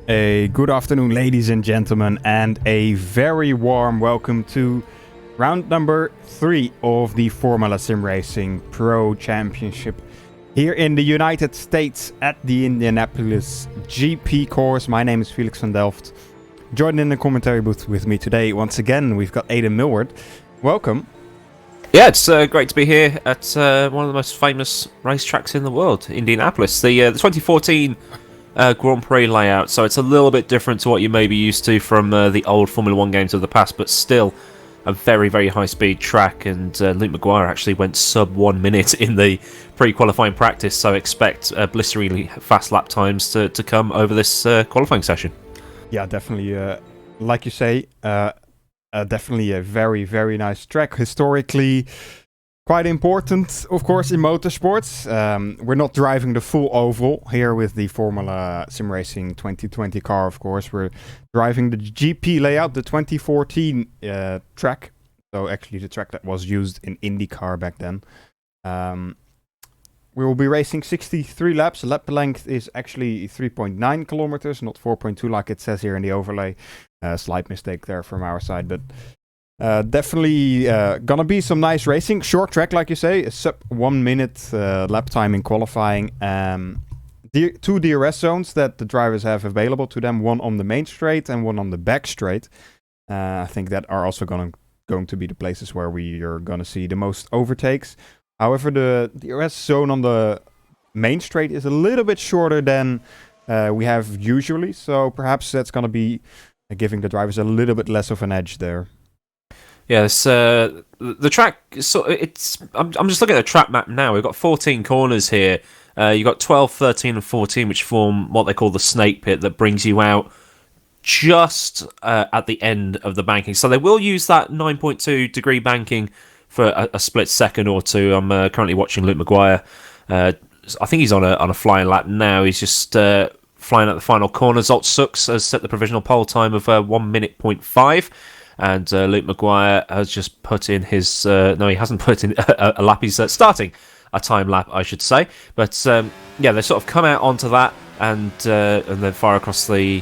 A good afternoon, ladies and gentlemen, and a very warm welcome to round number 3 of the Formula Sim Racing Pro Championship here in the United States at the Indianapolis GP course. My name is Felix from Delft. Joined in the commentary booth with me today, once again, we've got Aidan Millward. Welcome. Yeah, it's great to be here at one of the most famous racetracks in the world, Indianapolis. The 2014 Grand Prix layout, so it's a little bit different to what you may be used to from the old Formula 1 games of the past, but still a very, very high-speed track, and Luke Maguire actually went sub 1 minute in the pre-qualifying practice, so expect blisteringly fast lap times to come over this qualifying session. Yeah, definitely, like you say, definitely a very, very nice track. Historically, quite important, of course, in motorsports. We're not driving the full oval here with the Formula Sim Racing 2020 car, of course. We're driving the GP layout, the 2014 track. So actually the track that was used in IndyCar back then. We will be racing 63 laps. Lap length is actually 3.9 kilometers, not 4.2 like it says here in the overlay. Slight mistake there from our side, but definitely gonna be some nice racing. Short track, like you say, a sub 1 minute lap time in qualifying. Two DRS zones that the drivers have available to them, one on the main straight and one on the back straight. I think that are also going to be the places where we are going to see the most overtakes. However, the DRS zone on the main straight is a little bit shorter than we have usually, so perhaps that's going to be giving the drivers a little bit less of an edge there. Yes, the track. So I'm just looking at the track map now. We've got 14 corners here. You've got 12, 13, and 14, which form what they call the snake pit that brings you out just at the end of the banking. So they will use that 9.2 degree banking for a split second or two. I'm currently watching Luke Maguire. I think he's on a flying lap now. He's just flying at the final corner. Zolt Sux has set the provisional pole time of 1 minute 0.5. And Luke Maguire has just put in his... no, he hasn't put in a lap. He's starting a time lap, I should say. But, yeah, they sort of come out onto that and then fire across the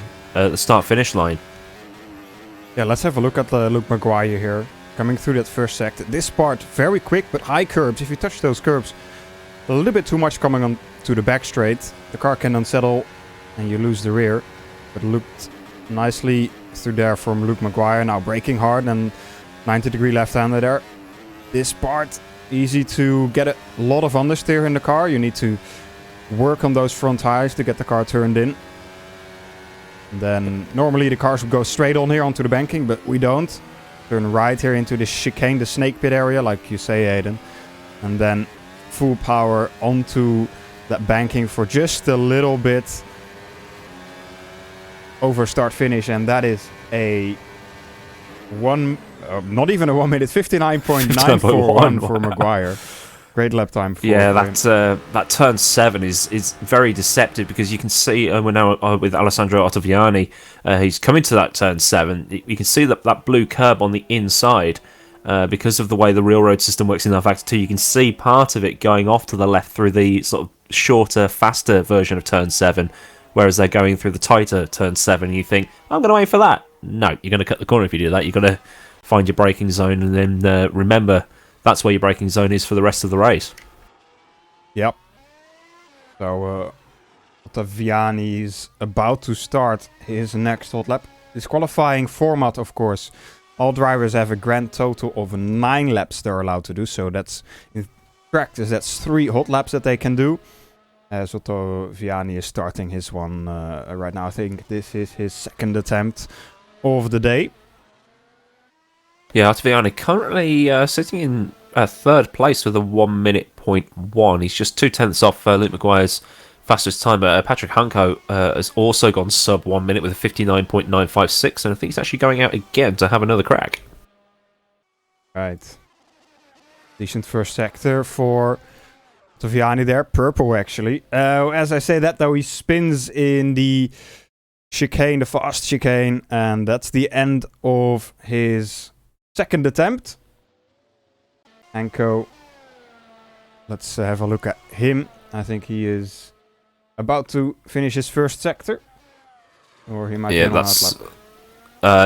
start-finish line. Yeah, let's have a look at Luke Maguire here. Coming through that first sector. This part, very quick, but high curbs. If you touch those curbs, a little bit too much coming on to the back straight. The car can unsettle and you lose the rear. But looked nicely through there from Luke Maguire. Now braking hard and 90-degree left-hander there. This part, easy to get a lot of understeer in the car. You need to work on those front tires to get the car turned in. And then normally the cars would go straight on here onto the banking, but we don't. Turn right here into the chicane, the snake pit area, like you say, Aidan. And then full power onto that banking for just a little bit over start finish, and that is a not even a 1 minute, 59.941 for Maguire. Great lap time for him. That turn 7 is very deceptive because you can see we're now with Alessandro Ottaviani. He's coming to that turn 7. You can see that blue curb on the inside because of the way the railroad system works in rFactor 2. You can see part of it going off to the left through the sort of shorter, faster version of turn 7. Whereas they're going through the tighter turn 7, and you think, I'm going to wait for that. No, you're going to cut the corner if you do that. You're going to find your braking zone, and then remember, that's where your braking zone is for the rest of the race. Yep. So, Ottaviani is about to start his next hot lap. This qualifying format, of course, all drivers have a grand total of 9 laps they're allowed to do. So that's, in practice, that's 3 hot laps that they can do. As Ottaviani is starting his one right now. I think this is his second attempt of the day. Yeah, Ottaviani currently sitting in third place with a 1 minute 0.1. He's just 0.2 off Luke Maguire's fastest time. Patrick Hunko has also gone sub 1 minute with a 59.956, and I think he's actually going out again to have another crack. Right. Decent first sector for Ottaviani there, purple actually. As I say that though, he spins in the chicane, the fast chicane, and that's the end of his second attempt. Anko, let's have a look at him. I think he is about to finish his first sector. Or he might be on an outlap.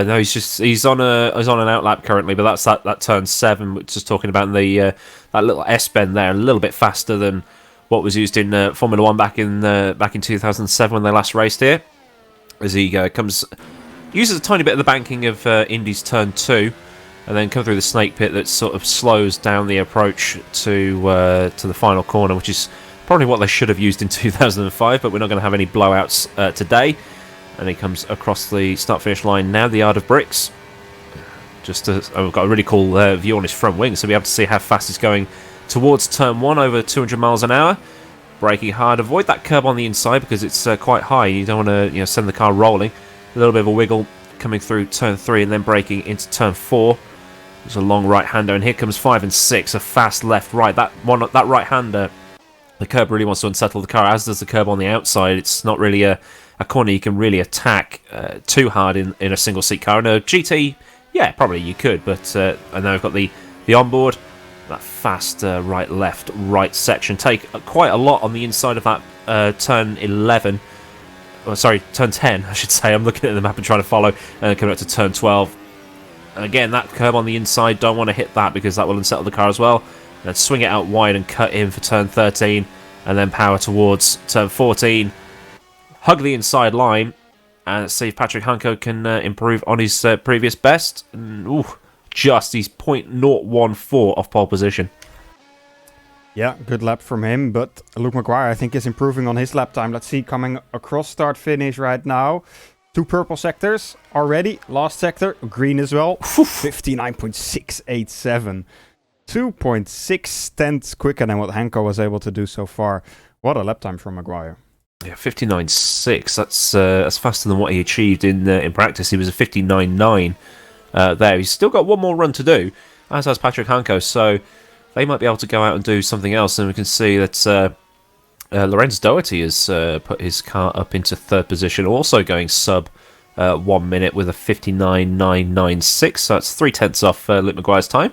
No, he's on an outlap currently, but that's that turn 7, which is talking about the that little S bend there, a little bit faster than what was used in Formula 1 back in 2007 when they last raced here. As he uses a tiny bit of the banking of Indy's turn 2, and then come through the snake pit that sort of slows down the approach to the final corner, which is probably what they should have used in 2005, but we're not going to have any blowouts today. And he comes across the start-finish line now, the Yard of Bricks. We've got a really cool view on his front wing, so we'll be able to see how fast he's going towards turn 1, over 200 miles an hour. Braking hard. Avoid that curb on the inside because it's quite high. You don't want to send the car rolling. A little bit of a wiggle coming through turn 3 and then braking into turn 4. There's a long right-hander, and here comes 5 and 6, a fast left-right. That right-hander, the curb really wants to unsettle the car, as does the curb on the outside. It's not really a corner you can really attack too hard in a single-seat car. In a GT, yeah, probably you could, but and now we've got the onboard, that fast right section. Take quite a lot on the inside of that turn 11. Oh, sorry, turn 10, I should say. I'm looking at the map and trying to follow, coming up to turn 12. And again, that curb on the inside, don't want to hit that because that will unsettle the car as well. And then swing it out wide and cut in for turn 13, and then power towards turn 14. Hug the inside line and see if Patrick Hanko can improve on his previous best. And, he's 0.014 off pole position. Yeah, good lap from him, but Luke Maguire, I think, is improving on his lap time. Let's see, coming across start-finish right now. 2 purple sectors already. Last sector, green as well. 59.687. 2.6 tenths quicker than what Hanko was able to do so far. What a lap time from Maguire. Yeah, 59.6. That's faster than what he achieved in practice. He was a 59.9 there. He's still got one more run to do, as has Patrick Hanko, so they might be able to go out and do something else. And we can see that Lorenz Doherty has put his car up into 3rd position, also going sub 1 minute with a 59.996. So that's 3 tenths off Luke Maguire's time.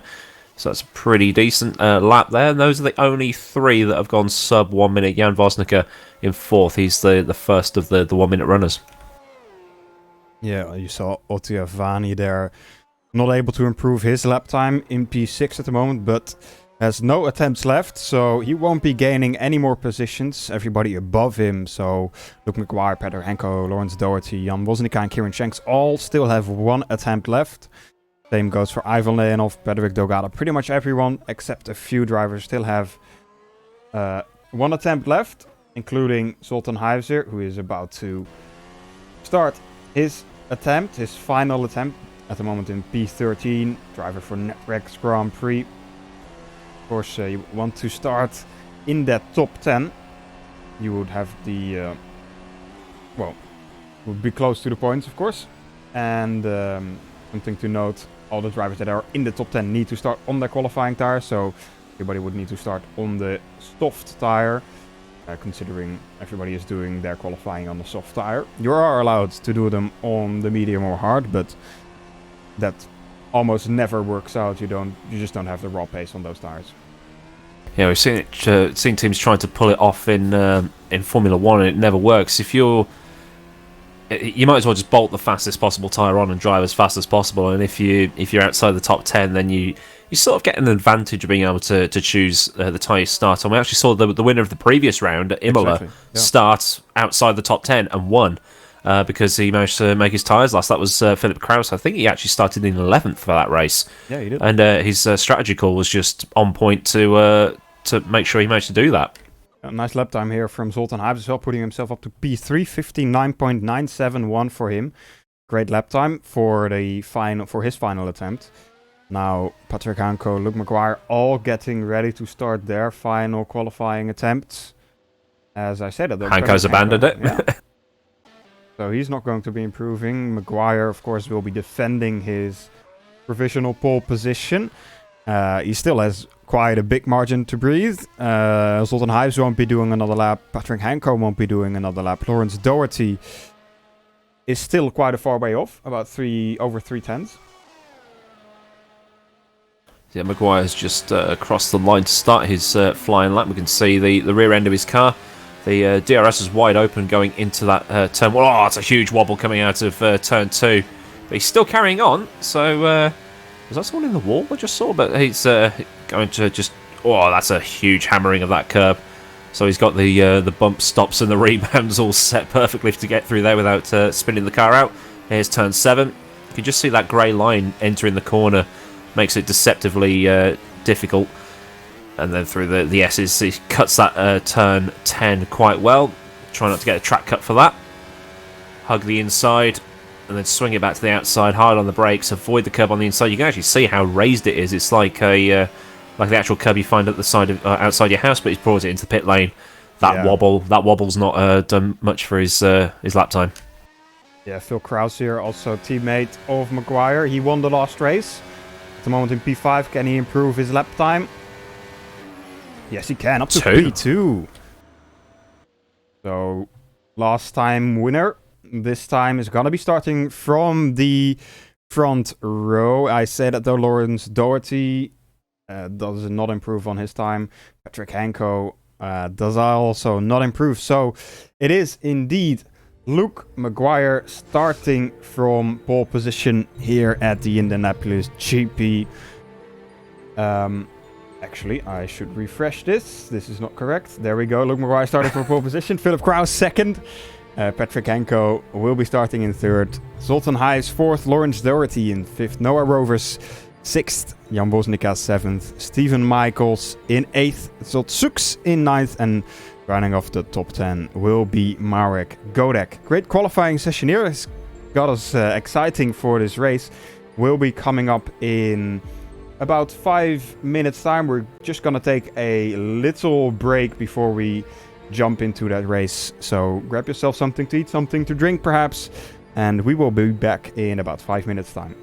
So that's a pretty decent lap there. And those are the only 3 that have gone sub 1 minute. Jan Vosnicker in 4th. He's the first of the 1 minute runners. Yeah, you saw Ottia Vani there. Not able to improve his lap time in P6 at the moment, but has no attempts left, so he won't be gaining any more positions. Everybody above him, so Luke Maguire, Peter Hanko, Lawrence Doherty, Jan Woznica and Kieran Shanks all still have 1 attempt left. Same goes for Ivan Leonov, Pedrick Delgado. Pretty much everyone except a few drivers still have 1 attempt left, including Zoltan Heiser, who is about to start his final attempt, at the moment in P13, driver for NetRex Grand Prix. Of course, you want to start in that top 10. You would have would be close to the points, of course. And something to note, all the drivers that are in the top 10 need to start on their qualifying tire. So everybody would need to start on the soft tire, considering everybody is doing their qualifying on the soft tire. You are allowed to do them on the medium or hard, but that almost never works out. You just don't have the raw pace on those tires. Yeah, we've seen teams trying to pull it off in Formula 1 and it never works. You might as well just bolt the fastest possible tyre on and drive as fast as possible, and if you're outside the top 10, then you sort of get an advantage of being able to choose the tyre you start on. We actually saw the winner of the previous round at Imola start outside the top 10 and won because he managed to make his tyres last. That was Philip Kraus. I think he actually started in 11th for that race. Yeah, he did. And his strategy call was just on point to make sure he managed to do that. A nice lap time here from Zoltan Heiser as well, putting himself up to P3, 59.971 for him. Great lap time for his final attempt. Now, Patrick Hanko, Luke Maguire, all getting ready to start their final qualifying attempts. As I said, Hanko's abandoned it. Yeah. So he's not going to be improving. Maguire, of course, will be defending his provisional pole position. He still has quite a big margin to breathe. Zoltan Heiser won't be doing another lap. Patrick Hanko won't be doing another lap. Lawrence Doherty is still quite a far way off, about over 3 tenths. Yeah, Maguire's just across the line to start his flying lap. We can see the rear end of his car The DRS is wide open going into that turn. Oh, it's a huge wobble coming out of turn 2. But he's still carrying on. So, was that someone in the wall I just saw? But he's going to just... Oh, that's a huge hammering of that curb. So he's got the bump stops and the rebounds all set perfectly to get through there without spinning the car out. Here's turn 7. You can just see that grey line entering the corner. Makes it deceptively difficult. And then through the S's, he cuts that turn 10 quite well. Try not to get a track cut for that. Hug the inside, and then swing it back to the outside, hard on the brakes, avoid the curb on the inside. You can actually see how raised it is. It's like the actual curb you find at the side of outside your house, but he's brought it into the pit lane. That wobble's not done much for his lap time. Yeah, Phil Krause here, also teammate of Maguire. He won the last race. At the moment in P5, can he improve his lap time? Yes, he can, up to P2. So, last time winner. This time is going to be starting from the front row. I said that though Lawrence Doherty does not improve on his time. Patrick Hanko does also not improve. So, it is indeed Luke Maguire starting from pole position here at the Indianapolis GP. Actually, I should refresh this. This is not correct. There we go. Luke Maguire starting from pole position. Philip Krause second. Patrick Hanko will be starting in third. Zoltan Hives fourth. Lawrence Doherty in fifth. Noah Rovers sixth. Jan Bosnica seventh. Stephen Michaels in eighth. Zot Soeks in ninth. And rounding off the top 10 will be Marek Godek. Great qualifying session here. It's got us exciting for this race. Will be coming up in about 5 minutes time. We're just gonna take a little break before we jump into that race. So grab yourself something to eat, something to drink perhaps, and we will be back in about 5 minutes time.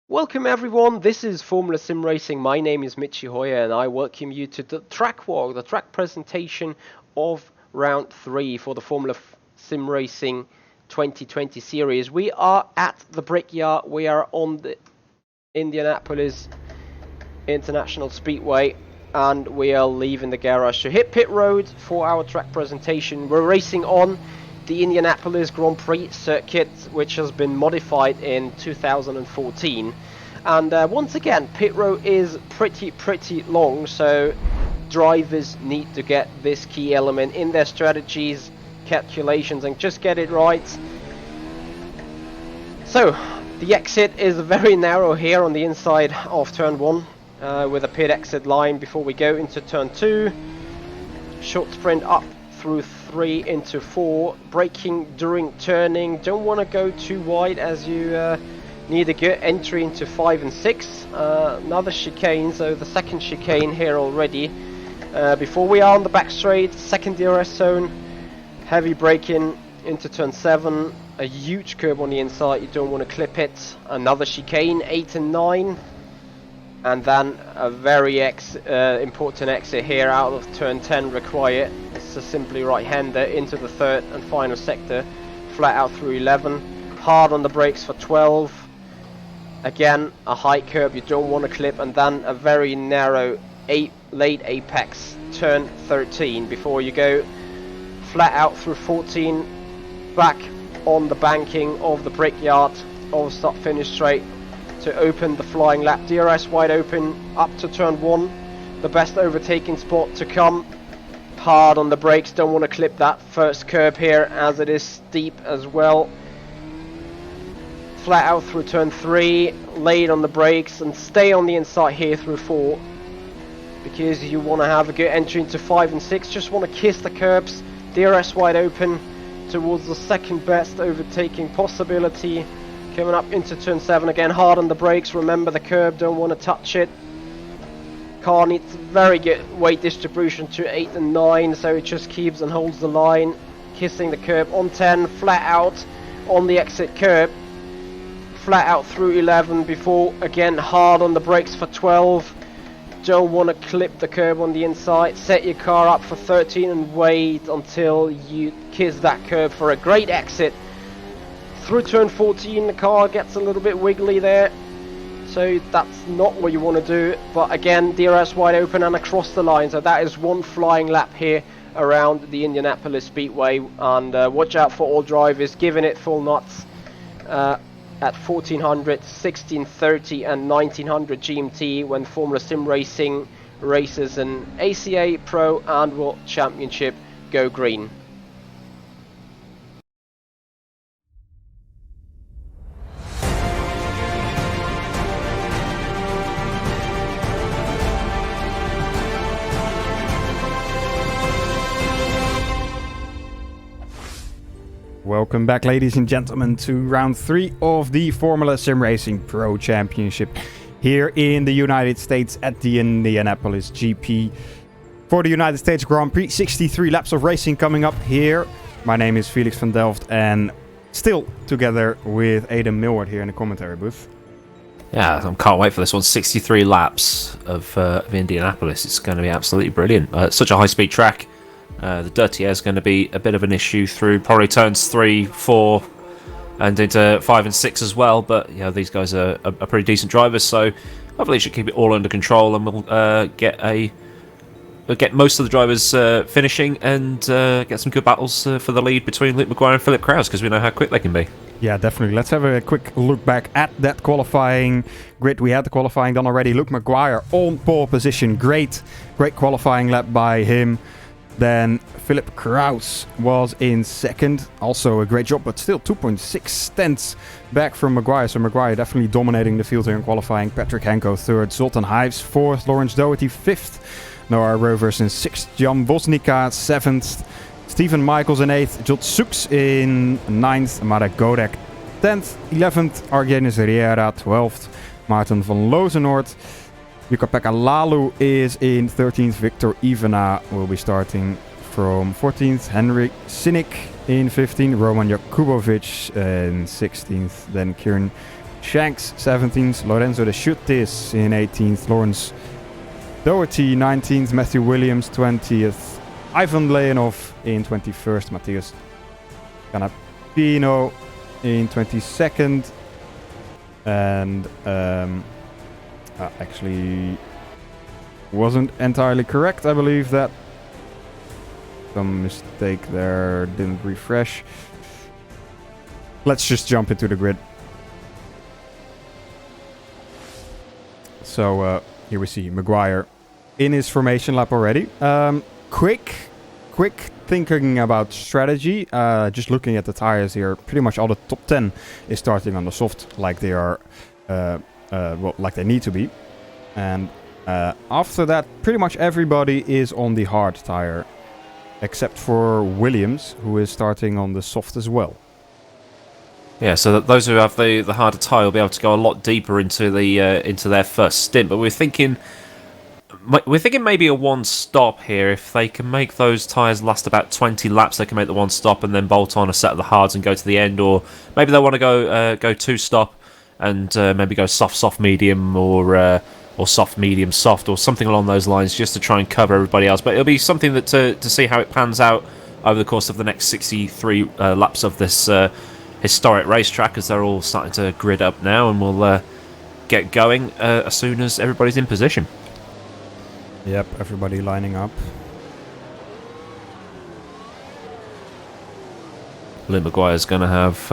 Welcome everyone, this is Formula Sim Racing. My name is Mitchy Hoyer and I welcome you to the track walk, the track presentation of round 3 for the Formula Sim Racing 2020 series. We are at the Brickyard, we are on the Indianapolis International Speedway and we are leaving the garage to hit pit road for our track presentation. We're racing on the Indianapolis Grand Prix circuit, which has been modified in 2014, and once again pit road is pretty long, so drivers need to get this key element in their strategies, calculations, and just get it right. So the exit is very narrow here on the inside of turn 1, with a pit exit line before we go into turn 2. Short sprint up through 3 into 4, braking during turning. Don't want to go too wide as you need a good entry into 5 and 6. Another chicane, so the second chicane here already. Before we are on the back straight, second DRS zone, heavy braking into turn 7, a huge curb on the inside, you don't want to clip it. Another chicane, 8 and 9. And then a very important exit here out of turn 10 required. It's a simply right-hander into the third and final sector, flat out through 11. Hard on the brakes for 12. Again, a high curb you don't want to clip, and then a very narrow late apex, turn 13, before you go flat out through 14, back on the banking of the Brickyard, all stop finish straight to open the flying lap. DRS wide open up to turn 1, the best overtaking spot to come. Hard on the brakes, don't want to clip that first curb here as it is steep as well. Flat out through turn 3, late on the brakes, and stay on the inside here through 4 because you want to have a good entry into 5 and 6. Just want to kiss the curbs. DRS wide open towards the second best overtaking possibility. Coming up into turn 7 again, hard on the brakes, remember the curb, don't want to touch it. Car needs very good weight distribution to 8 and 9, so it just keeps and holds the line, kissing the curb on 10, flat out on the exit curb, flat out through 11 before again hard on the brakes for 12. Don't want to clip the curb on the inside, set your car up for 13 and wait until you kiss that curb for a great exit. Through turn 14 the car gets a little bit wiggly there, so that's not what you want to do, but again DRS wide open and across the line, so that is one flying lap here around the Indianapolis Speedway. And watch out for all drivers giving it full nuts at 1400, 1630 and 1900 GMT when Formula Sim Racing races an ACA Pro and World Championship go green. Welcome back, ladies and gentlemen, to round 3 of the Formula Sim Racing Pro Championship here in the United States at the Indianapolis GP. For the United States Grand Prix, 63 laps of racing coming up here. My name is Felix van Delft and still together with Aidan Millward here in the commentary booth. Yeah, I can't wait for this one. 63 laps of Indianapolis. It's going to be absolutely brilliant. It's such a high-speed track. The dirty air is going to be a bit of an issue through probably turns 3, 4 and into 5 and 6 as well, but you know, these guys are pretty decent drivers, so hopefully we should keep it all under control and we'll get most of the drivers finishing and get some good battles for the lead between Luke Maguire and Philip Krause, because we know how quick they can be. Yeah, definitely. Let's have a quick look back at that qualifying grid. We had the qualifying done already. Luke Maguire on pole position. Great qualifying lap by him. Then Philip Krause was in second. Also a great job, but still 2.6 tenths back from Maguire. So Maguire definitely dominating the field here in qualifying. Patrick Henko third. Zoltan Hives fourth. Lawrence Doherty fifth. Noah Rovers in sixth. Jan Bosnica seventh. Stephen Michaels in eighth. Jot Soeks in ninth. Marek Godek 10th. 11th. Argenis Riera 12th. Maarten van Lozenoord. Jukka-Pekka Lalu is in 13th. Victor Ivana will be starting from 14th. Henrik Sinik in 15th. Roman Jakubovic in 16th. Then Kieran Shanks 17th, Lorenzo de Schuttis in 18th, Lawrence Doherty 19th, Matthew Williams 20th, Ivan Leonov in 21st, Matthias Canapino in 22nd, and actually wasn't entirely correct. I believe that some mistake there, didn't refresh. Let's just jump into the grid. So here we see Maguire in his formation lap already. Quick thinking about strategy. Just looking at the tires here, pretty much all the top 10 is starting on the soft, like they are, well, like they need to be. And after that, pretty much everybody is on the hard tire, except for Williams, who is starting on the soft as well. Yeah, so that those who have the harder tyre will be able to go a lot deeper into their first stint. But we're thinking maybe a one stop here. If they can make those tyres last about 20 laps, they can make the one stop and then bolt on a set of the hards and go to the end. Or maybe they want to go two stop and maybe go soft medium or soft medium soft or something along those lines, just to try and cover everybody else. But it'll be something that to see how it pans out over the course of the next 63 laps of this historic racetrack, as they're all starting to grid up now, and we'll get going as soon as everybody's in position. Yep, everybody lining up. Luke Maguire's going to have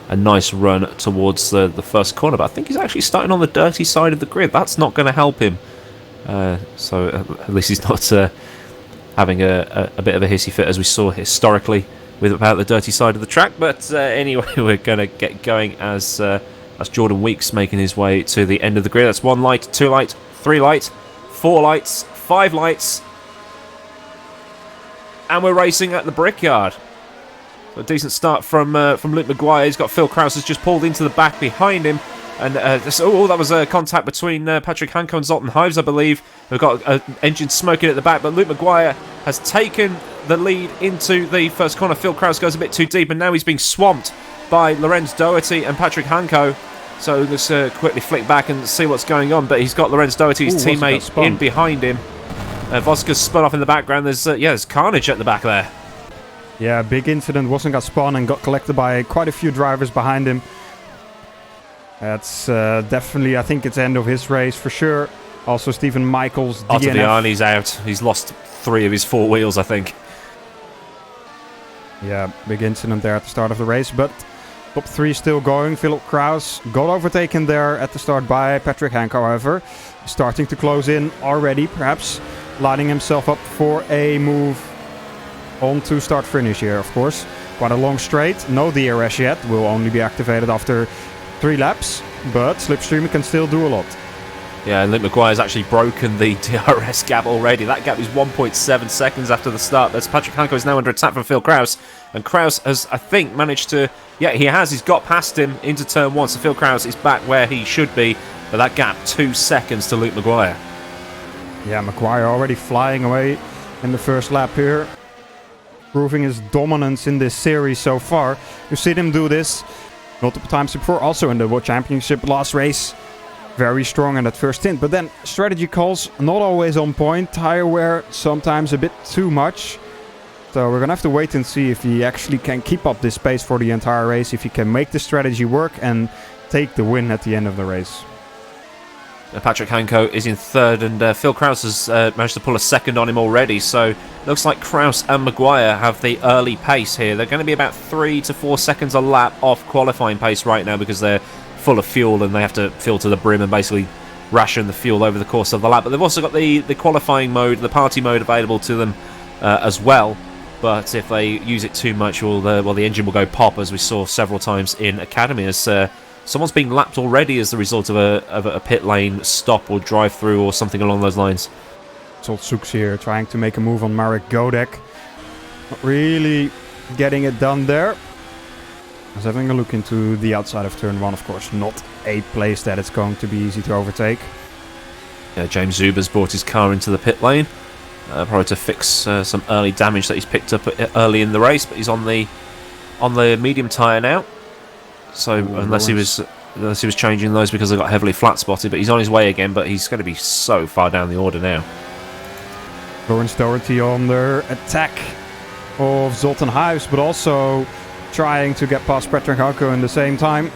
a nice run towards the first corner, but I think he's actually starting on the dirty side of the grid. That's not going to help him. So at least he's not having a bit of a hissy fit, as we saw historically with about the dirty side of the track. But anyway, we're going to get going as Jordan Weeks making his way to the end of the grid. That's 1 light, 2 light, 3 light, 4 lights, 5 lights, and we're racing at the Brickyard. So a decent start from Luke Maguire. He's got Phil Krause has just pulled into the back behind him. And that was a contact between Patrick Hanko and Zoltan Hives, I believe. We've got an engine smoking at the back, but Luke Maguire has taken the lead into the first corner. Phil Krause goes a bit too deep, and now he's being swamped by Lorenz Doherty and Patrick Hanko. So let's quickly flick back and see what's going on. But he's got Lorenz Doherty, his teammate, in behind him. Voska's spun off in the background. There's carnage at the back there. Yeah, big incident. Wasn't got spun and got collected by quite a few drivers behind him. That's definitely, I think it's the end of his race for sure. Also, Stephen Michaels, Ottaviani's out. He's lost 3 of his 4 wheels, I think. Yeah, big incident there at the start of the race, but top 3 still going. Philip Krause got overtaken there at the start by Patrick Hank, however. Starting to close in already, perhaps lining himself up for a move on to start finish here, of course. Quite a long straight. No DRS yet. Will only be activated after 3 laps, but Slipstream can still do a lot. Yeah, and Luke Maguire's actually broken the DRS gap already. That gap is 1.7 seconds after the start. That's Patrick Hanko is now under attack from Phil Krause. And Krause has, I think, managed to... Yeah, he has. He's got past him into turn 1. So Phil Krause is back where he should be. But that gap, 2 seconds to Luke Maguire. Yeah, Maguire already flying away in the first lap here. Proving his dominance in this series so far. You've seen him do this multiple times before. Also in the World Championship last race. Very strong in that first stint, but then strategy calls not always on point. Tire wear sometimes a bit too much. So we're gonna have to wait and see if he actually can keep up this pace for the entire race, if he can make the strategy work and take the win at the end of the race. Patrick Hanko is in third, and Phil Krause has managed to pull a second on him already. So looks like Krause and Maguire have the early pace here. They're going to be about 3 to 4 seconds a lap off qualifying pace right now, because they're full of fuel and they have to fill to the brim and basically ration the fuel over the course of the lap. But they've also got the qualifying mode, the party mode available to them as well. But if they use it too much, the engine will go pop, as we saw several times in Academy, as someone's being lapped already as the result of a pit lane stop or drive through or something along those lines. Zolt Soeks here trying to make a move on Marek Godek. Not really getting it done there. I was having a look into the outside of turn 1, of course. Not a place that it's going to be easy to overtake. Yeah, James Zuber's brought his car into the pit lane, probably to fix some early damage that he's picked up early in the race. But he's on the medium tyre now, So unless he was changing those because they got heavily flat spotted, but he's on his way again. But he's going to be so far down the order now. Lawrence Doherty on their attack of Zoltan Hives, but also trying to get past Patrick Hanko in the same time.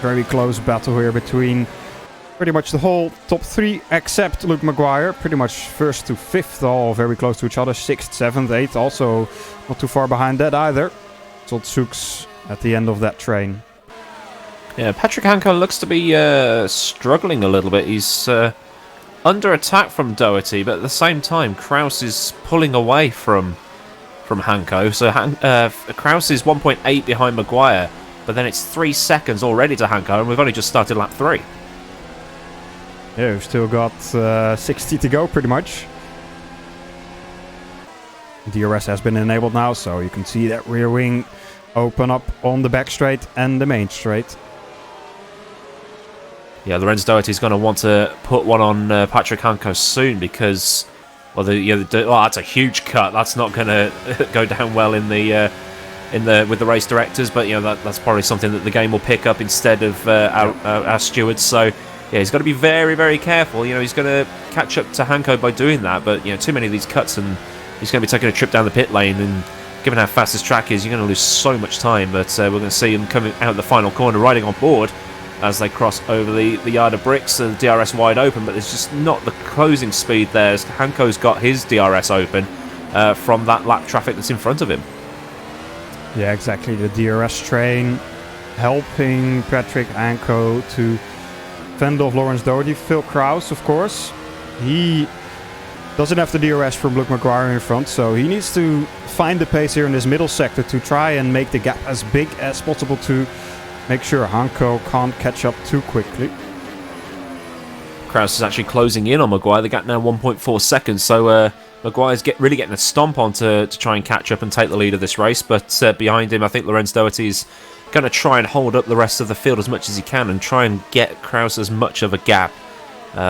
Very close battle here between pretty much the whole top 3 except Luke Maguire. Pretty much first to 5th, all very close to each other. 6th, 7th, 8th, also not too far behind that either. Zoltsuks at the end of that train. Yeah, Patrick Hanko looks to be struggling a little bit. He's under attack from Doherty, but at the same time, Kraus is pulling away from Hanko. So Kraus is 1.8 behind Maguire, but then it's 3 seconds already to Hanko, and we've only just started lap 3. Yeah, we've still got 60 to go, pretty much. DRS has been enabled now, so you can see that rear wing open up on the back straight and the main straight. Yeah, Lorenz Doherty's going to want to put one on Patrick Hanko soon because, well, that's a huge cut. That's not going to go down well with the race directors, but that's probably something that the game will pick up instead of our stewards. So yeah, he's got to be very, very careful. He's going to catch up to Hanko by doing that, but too many of these cuts and he's going to be taking a trip down the pit lane, and given how fast this track is, you're going to lose so much time. But we're going to see him coming out the final corner, riding on board as they cross over the yard of bricks. The DRS wide open, but there's just not the closing speed there. As Hanko's got his DRS open from that lap traffic that's in front of him. Yeah, exactly. The DRS train helping Patrick Hanko to fend off Lawrence Doherty. Phil Kraus, of course. He doesn't have the DRS from Luke Maguire in front, so he needs to find the pace here in this middle sector to try and make the gap as big as possible to make sure Hanko can't catch up too quickly. Kraus is actually closing in on Maguire. The gap now 1.4 seconds, so Maguire's really getting a stomp on to try and catch up and take the lead of this race. But behind him, I think Lorenz Doherty's going to try and hold up the rest of the field as much as he can and try and get Kraus as much of a gap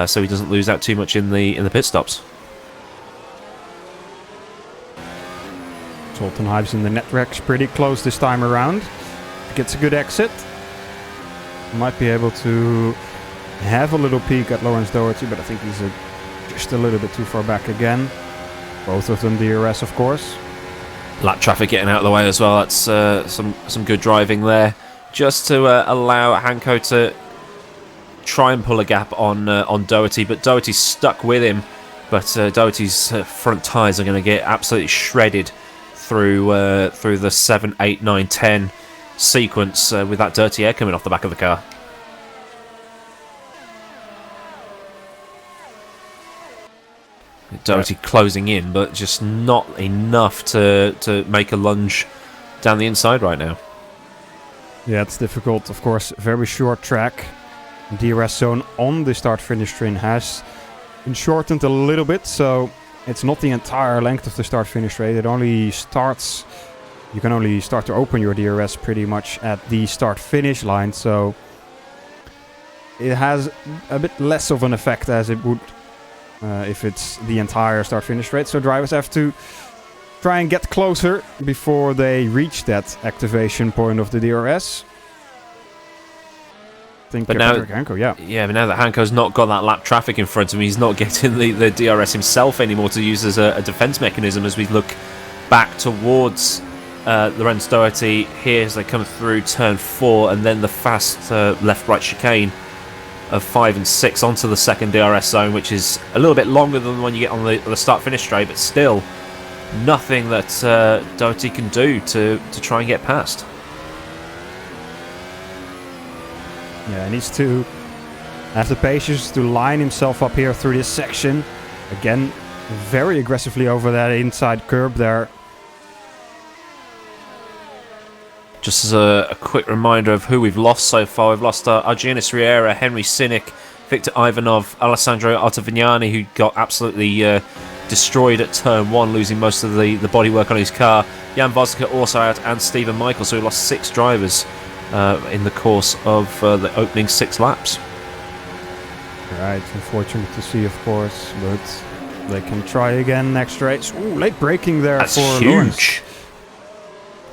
so he doesn't lose out too much in the pit stops. Zoltan Hives in the net wreck's pretty close this time around. Gets a good exit. Might be able to have a little peek at Lawrence Doherty, but I think he's just a little bit too far back again. Both of them DRS, of course. Lap traffic getting out of the way as well. That's some good driving there, just to allow Hanko to try and pull a gap on Doherty, but Doherty's stuck with him. But Doherty's front tyres are going to get absolutely shredded through the 7, 8, 9, 10 sequence with that dirty air coming off the back of the car. Doherty closing in, but just not enough to make a lunge down the inside right now. Yeah, it's difficult. Of course, very short track. DRS zone on the start-finish train has been shortened a little bit, so it's not the entire length of the start-finish straight. It only starts... You can only start to open your DRS pretty much at the start-finish line, so it has a bit less of an effect as it would if it's the entire start-finish straight. So drivers have to try and get closer before they reach that activation point of the DRS. But now, Hanko, yeah, but now that Hanko's not got that lap traffic in front of him, he's not getting the DRS himself anymore to use as a defense mechanism as we look back towards Lorenz Doherty here as they come through turn 4 and then the fast left-right chicane of 5 and 6 onto the second DRS zone, which is a little bit longer than the one you get on the start-finish straight, but still nothing that Doherty can do to try and get past. Yeah, he needs to have the patience to line himself up here through this section. Again, very aggressively over that inside curb there. Just as a quick reminder of who we've lost so far, we've lost Argenis Riera, Henry Sinek, Victor Ivanov, Alessandro Ottavignani, who got absolutely destroyed at turn 1, losing most of the bodywork on his car. Jan Vosika also out, and Stephen Michael, so we lost 6 drivers in the course of the opening 6 laps. Right, unfortunate to see, of course, but they can try again next race. Ooh, late braking there. That's for huge. Lawrence.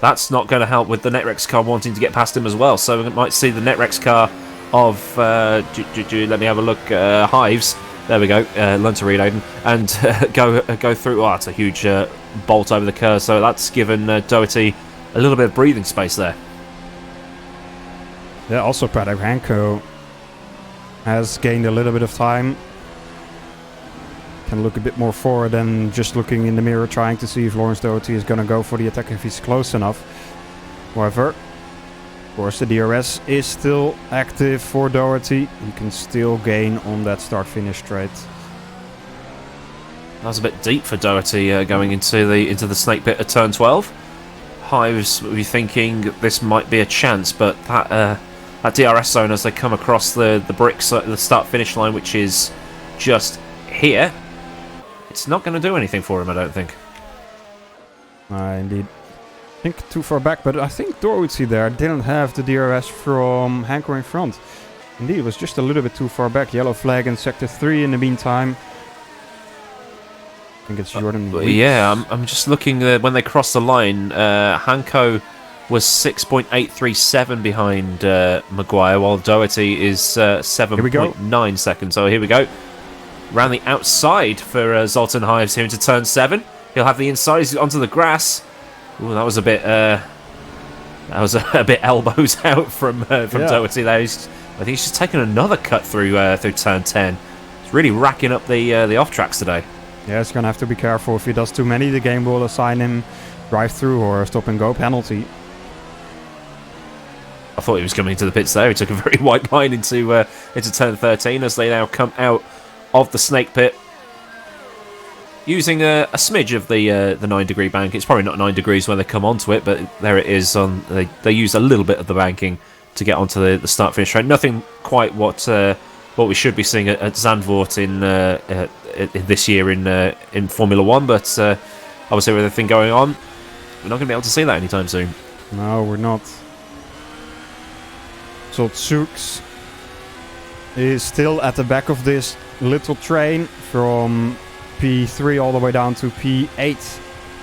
that's not going to help with the Netrex car wanting to get past him as well. So we might see the Netrex car of, let me have a look, Hives. There we go, learn to read, Aidan. And go through. Oh, that's a huge bolt over the curve. So that's given Doherty a little bit of breathing space there. Yeah, also Patrick Hanko has gained a little bit of time. Can look a bit more forward than just looking in the mirror trying to see if Lawrence Doherty is going to go for the attack if he's close enough. However, of course the DRS is still active for Doherty. He can still gain on that start-finish straight. That was a bit deep for Doherty going into the snake pit at turn 12. Hives would be thinking this might be a chance, but that DRS zone as they come across the bricks at the start-finish line, which is just here, it's not going to do anything for him, I don't think. Indeed. I think too far back, but I think Doherty there didn't have the DRS from Hanko in front. Indeed, it was just a little bit too far back. Yellow flag in sector 3 in the meantime. I think it's Jordan. Yeah, I'm just looking when they crossed the line. Hanko was 6.837 behind Maguire, while Doherty is 7.9 seconds. So here we go. Round the outside for Zoltan Hives here into turn 7. He'll have the inside onto the grass. Ooh, that was a bit elbows out from Doherty there. I think he's just taken another cut through turn 10. He's really racking up the off tracks today. Yeah, he's gonna have to be careful. If he does too many, the game will assign him drive-through or a stop-and-go penalty. I thought he was coming into the pits there. He took a very wide line into turn 13 as they now come out of the snake pit, using a smidge of the 9-degree bank. It's probably not 9 degrees when they come onto it, but there it is. They use a little bit of the banking to get onto the start-finish train. Nothing quite what we should be seeing at Zandvoort in this year in Formula 1, but obviously with everything going on, we're not going to be able to see that anytime soon. No, we're not. So Tsuks is still at the back of this little train from P3 all the way down to P8.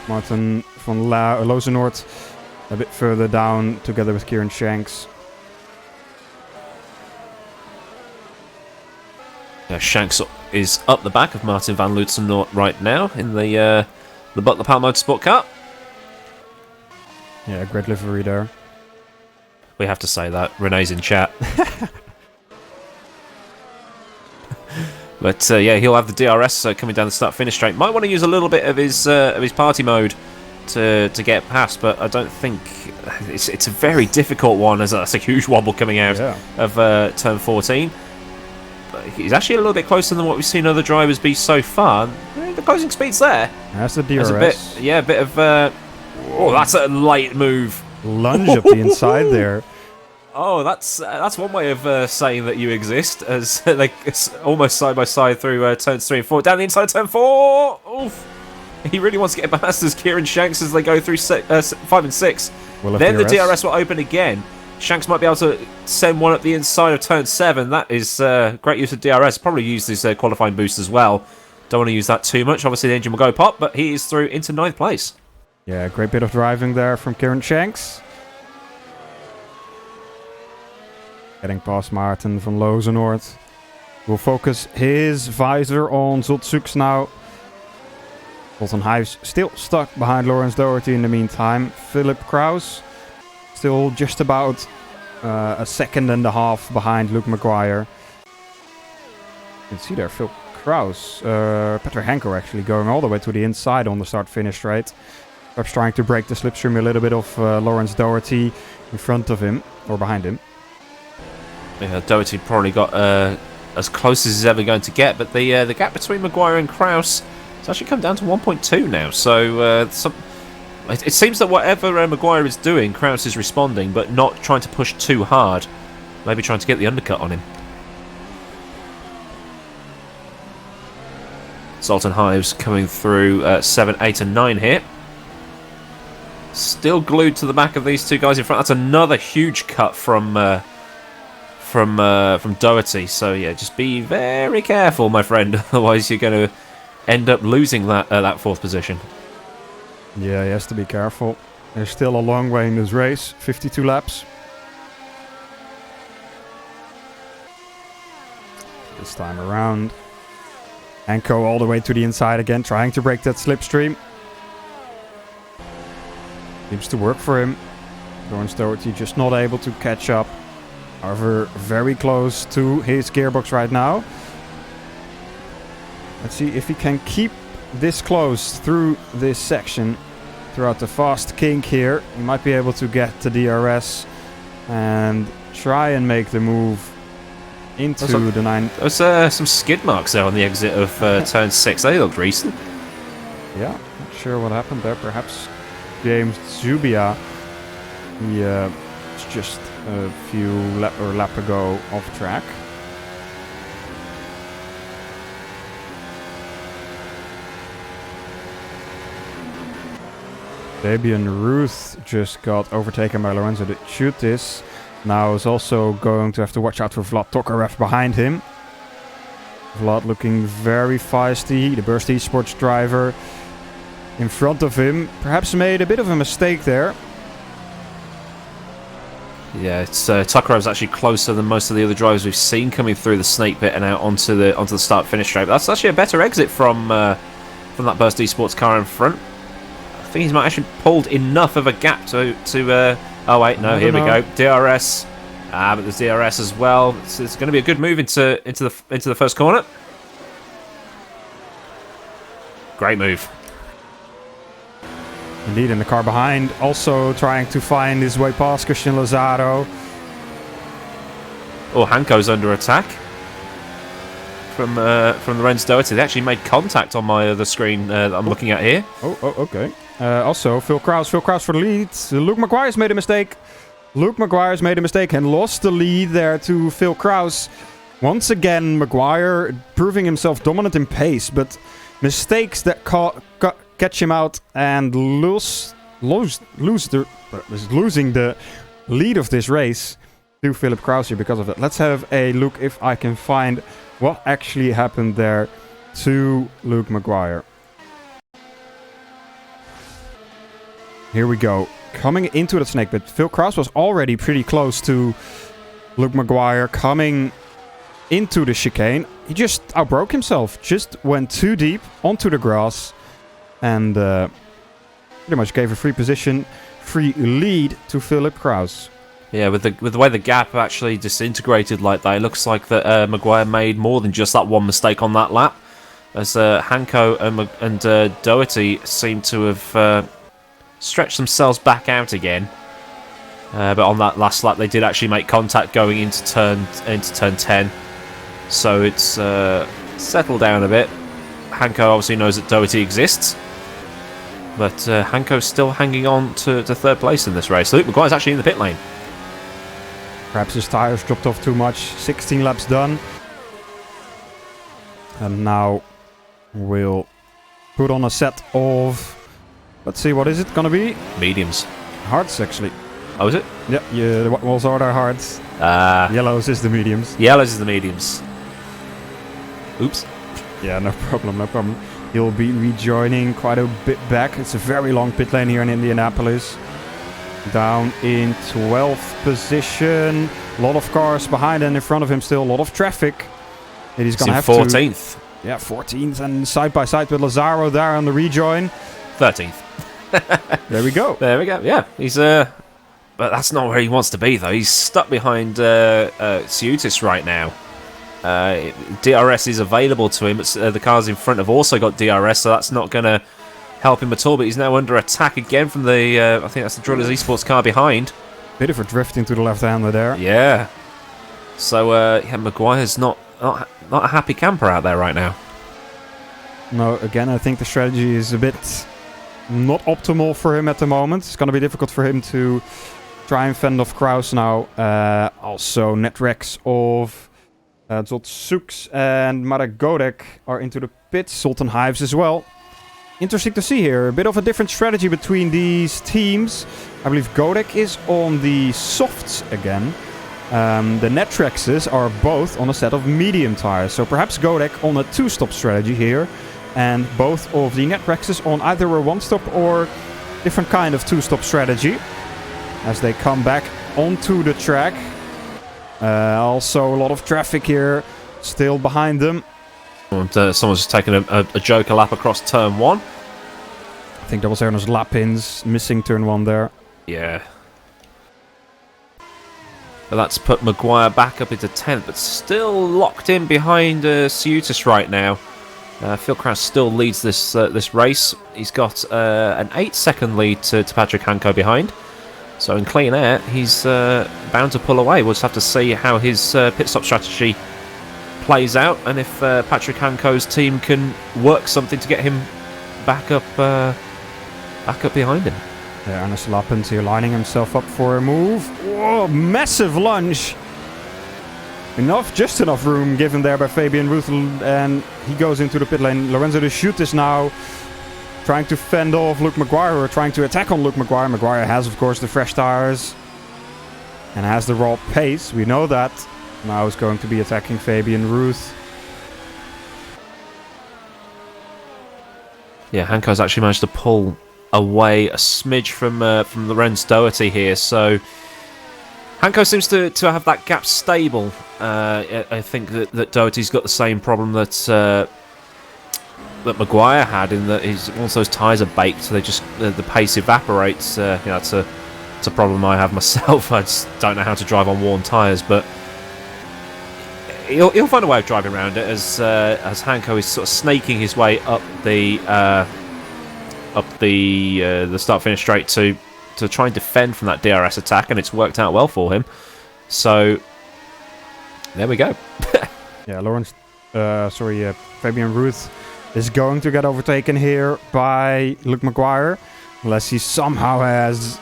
Martin van Lozenoord a bit further down together with Kieran Shanks. Shanks is up the back of Martin van Lozenoord right now in the Butler Power Motorsport car. Yeah, great livery there. We have to say that. Renee's in chat. But yeah, he'll have the DRS coming down the start-finish straight. Might want to use a little bit of his party mode to get past, but I don't think it's a very difficult one. As that's a huge wobble coming out of turn 14. But he's actually a little bit closer than what we've seen other drivers be so far. The closing speed's there. That's the DRS. A bit of. Oh, that's a light move. Lunge up the inside there. Oh, that's one way of saying that you exist, as like it's almost side by side through turns 3 and 4. Down the inside of turn 4. Oof. He really wants to get past as Kieran Shanks as they go through 5 and 6. Then the DRS will open again. Shanks might be able to send one up the inside of turn 7. That is great use of DRS. Probably use this qualifying boost as well. Don't want to use that too much. Obviously the engine will go pop, but he is through into 9th place. Yeah, great bit of driving there from Kieran Shanks. Getting past Martin van Lozenoord. Will focus his visor on Zoltsuks now. Zoltan Hives still stuck behind Lawrence Doherty in the meantime. Philip Kraus still just about a second and a half behind Luke Maguire. You can see there Phil Kraus, Patrick Hanko actually going all the way to the inside on the start-finish straight. Perhaps trying to break the slipstream a little bit of Lawrence Doherty in front of him, or behind him. Yeah, Doherty probably got as close as he's ever going to get, but the gap between Maguire and Kraus has actually come down to 1.2 now. So it seems that whatever Maguire is doing, Kraus is responding, but not trying to push too hard. Maybe trying to get the undercut on him. Zoltan Hives coming through 7, 8 and 9 here. Still glued to the back of these two guys in front. That's another huge cut from Doherty. So yeah, just be very careful, my friend. Otherwise, you're going to end up losing that 4th position. Yeah, he has to be careful. There's still a long way in this race, 52 laps. This time around. Hanko all the way to the inside again, trying to break that slipstream. Seems to work for him. Lawrence Doherty just not able to catch up. However, very close to his gearbox right now. Let's see if he can keep this close through this section. Throughout the fast kink here. He might be able to get the DRS and try and make the move into the 9. There's some skid marks there on the exit of turn 6. They looked recent. Yeah, not sure what happened there. Perhaps James Zubia. He was just a few lap ago off track. Fabian Ruth just got overtaken by Lorenzo de Chutis. Now is also going to have to watch out for Vlad Tokarev behind him. Vlad looking very feisty. The Burst Esports driver in front of him perhaps made a bit of a mistake there. Yeah, it's Tokarev's actually closer than most of the other drivers we've seen coming through the snake pit and out onto the start-finish straight. That's actually a better exit from that Burst Esports car in front. I think he's actually pulled enough of a gap to oh wait, no, here we go. DRS. But there's DRS as well. It's going to be a good move into the first corner. Great move. Indeed, in the car behind, also trying to find his way past Christian Lazaro. Oh, Hanko's under attack from Lorenz Doherty. They actually made contact on my other screen that I'm looking at here. Oh, okay. Also, Phil Kraus for the lead. Luke Maguire's made a mistake. Luke Maguire's made a mistake and lost the lead there to Phil Kraus. Once again, Maguire proving himself dominant in pace, but mistakes that catch him out and losing the lead of this race to Philip Kraus here because of that. Let's have a look if I can find what actually happened there to Luke Maguire. Here we go. Coming into the snake pit, Phil Kraus was already pretty close to Luke Maguire coming into the chicane. He just outbroke himself, just went too deep onto the grass and pretty much gave a free position, free lead to Philip Kraus. Yeah, with the way the gap actually disintegrated like that, it looks like that Maguire made more than just that one mistake on that lap, as Hanko and Doherty seem to have stretched themselves back out again. But on that last lap, they did actually make contact going into turn 10. So it's settled down a bit. Hanko obviously knows that Doherty exists, but Hanko's still hanging on to third place in this race. Luke Maguire's actually in the pit lane. Perhaps his tires dropped off too much. 16 laps done. And now we'll put on a set of... Let's see, what is it gonna be? Mediums. Hards, actually. Oh, is it? Yeah, the white walls are the hards. Yellows is the mediums. Yellows is the mediums. Oops. Yeah, no problem. He'll be rejoining quite a bit back. It's a very long pit lane here in Indianapolis. Down in 12th position. A lot of cars behind and in front of him still. A lot of traffic. And he's gonna have 14th. Yeah, 14th and side by side with Lazaro there on the rejoin. 13th. There we go. There we go. Yeah, he's but that's not where he wants to be though. He's stuck behind Ciutis right now. DRS is available to him, but the cars in front have also got DRS, so that's not going to help him at all. But he's now under attack again from the I think that's the Drillers Esports car behind. Bit of a drifting to the left-hander there. Yeah. So yeah, Maguire's not a happy camper out there right now. No, again, I think the strategy is a bit not optimal for him at the moment. It's going to be difficult for him to try and fend off Kraus now. Also, Netrex of Zotsuks and Marek Godek are into the pits. Sultan Hives as well. Interesting to see here. A bit of a different strategy between these teams. I believe Godek is on the softs again. The Netrexes are both on a set of medium tires. So perhaps Godek on a two-stop strategy here. And both of the Netrexes on either a one-stop or different kind of two-stop strategy as they come back onto the track. Also a lot of traffic here still behind them. And, someone's just taking a joker lap across turn 1. I think that was Ernest Lapins missing turn 1 there. Yeah. But that's put Maguire back up into 10th, but still locked in behind Ciutas right now. Phil Kraus still leads this race. He's got an 8-second lead to Patrick Hanko behind. So in clean air, he's bound to pull away. We'll just have to see how his pit stop strategy plays out, and if Patrick Hanko's team can work something to get him back up behind him. Yeah, Ernest Lapins here lining himself up for a move. Whoa, massive lunge. Just enough room given there by Fabian Ruth, and he goes into the pit lane. Lorenzo de Schut is now trying to fend off Luke Maguire, or trying to attack on Luke Maguire. Maguire has, of course, the fresh tires and has the raw pace. We know that. Now he's going to be attacking Fabian Ruth. Yeah, Hanko's actually managed to pull away a smidge from Lorenz Doherty here, so Hanko seems to have that gap stable. I think that Doherty's got the same problem that Maguire had, in that once those tyres are baked, so they just the pace evaporates. It's a problem I have myself. I just don't know how to drive on worn tyres, but he'll find a way of driving around it as Hanko is sort of snaking his way up the start-finish straight to try and defend from that DRS attack, and it's worked out well for him. So there we go. Yeah, Fabian Ruth is going to get overtaken here by Luke Maguire, unless he somehow has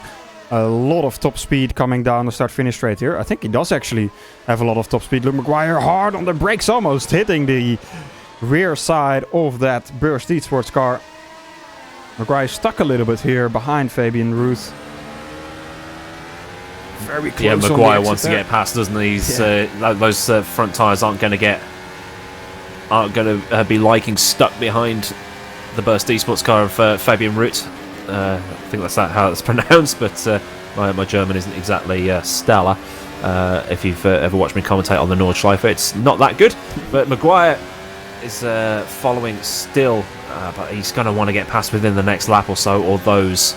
a lot of top speed coming down the start-finish straight here. I think he does actually have a lot of top speed. Luke Maguire hard on the brakes, almost hitting the rear side of that Burst Eat sports car. Maguire stuck a little bit here behind Fabian Ruth. Very close. Yeah, Maguire wants to get past, doesn't he? Those front tyres aren't going to be liking stuck behind the Burst Esports car of Fabian Ruth. I think that's how it's pronounced, but my German isn't exactly stellar. If you've ever watched me commentate on the Nordschleife, it's not that good. But Maguire is following still, but he's going to want to get past within the next lap or so, or those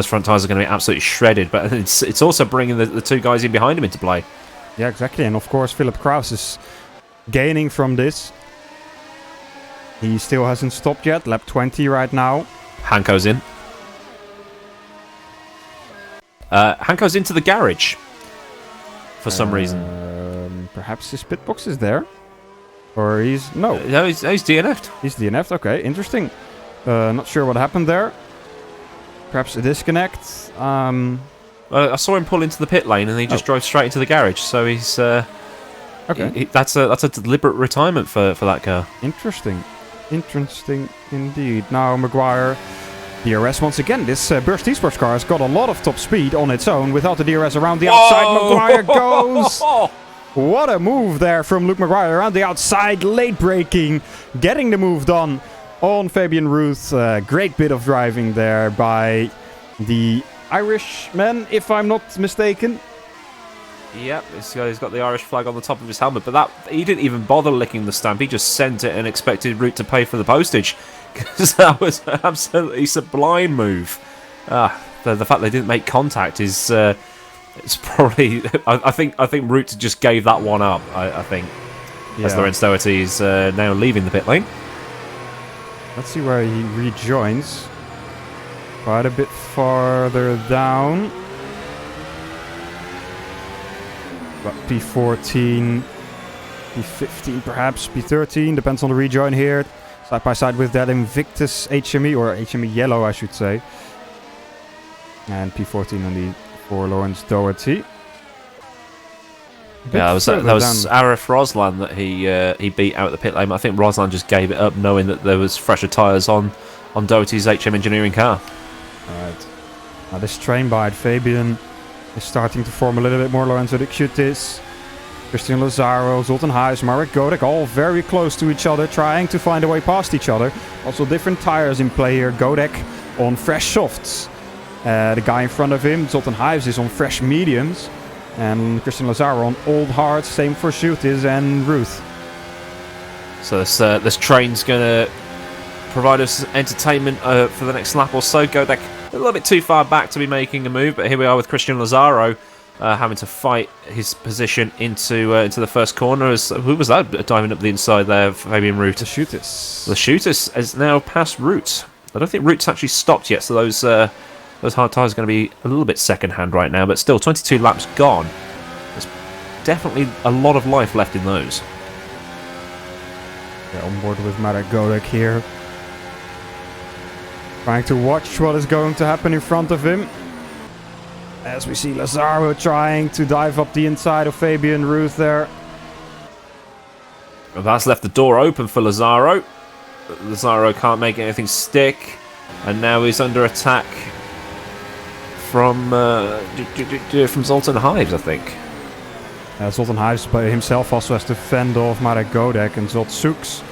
front tyres are going to be absolutely shredded. But it's also bringing the two guys in behind him into play. Yeah, exactly. And of course, Philip Kraus is gaining from this. He still hasn't stopped yet. Lap 20 right now. Hanko's in. Hanko's into the garage for some reason. Perhaps his pit box is there. Or he's... No. No, he's DNF'd. He's DNF'd. Okay, interesting. Not sure what happened there. Perhaps a disconnect. I saw him pull into the pit lane and he just drove straight into the garage. So he's... okay. That's a deliberate retirement for that car. Interesting. Interesting indeed. Now Maguire, DRS once again. This Burst Esports car has got a lot of top speed on its own without the DRS around the outside. Maguire goes. What a move there from Luke Maguire around the outside, late braking, getting the move done on Fabian Ruth. Great bit of driving there by the Irishman, if I'm not mistaken. Yep, he's got the Irish flag on the top of his helmet, but he didn't even bother licking the stamp. He just sent it and expected Root to pay for the postage, because that was an absolutely sublime move. The fact they didn't make contact is it's probably I think Root just gave that one up. I think as Lorenz Doherty is now leaving the pit lane. Let's see where he rejoins. Quite a bit farther down. P14, P15 perhaps, P13, depends on the rejoin here. Side by side with that Invictus HME, or HME Yellow I should say. And P14 on the for Lorenz Doherty. Yeah, that was Arif Roslan that he beat out at the pit lane. I think Roslan just gave it up knowing that there was fresher tyres on Doherty's HM Engineering car. Alright. Now this train by Fabian is starting to form a little bit more. Lorenzo de Schut is Christian Lazaro, Zoltan Huijs, Marek Godek, all very close to each other, trying to find a way past each other. Also different tires in play here. Godek on fresh softs. The guy in front of him, Zoltan Huijs, is on fresh mediums. And Christian Lazaro on old hards. Same for Schutis and Ruth. So this train's going to provide us entertainment for the next lap or so. Godek a little bit too far back to be making a move, but here we are with Christian Lazaro having to fight his position into the first corner. Who was that diving up the inside there? Fabian Ruth. The Schutis. The Schutis is now past Root. I don't think Root's actually stopped yet, so those hard tyres are going to be a little bit second-hand right now, but still 22 laps gone. There's definitely a lot of life left in those. Yeah, on board with Marek Godek here. Trying to watch what is going to happen in front of him. As we see Lazaro trying to dive up the inside of Fabian Ruth there. Well, that's left the door open for Lazaro. Lazaro can't make anything stick. And now he's under attack from Zoltan Huijs, I think. Zoltan Huijs by himself also has to fend off Marek Godek and Zot Soeks.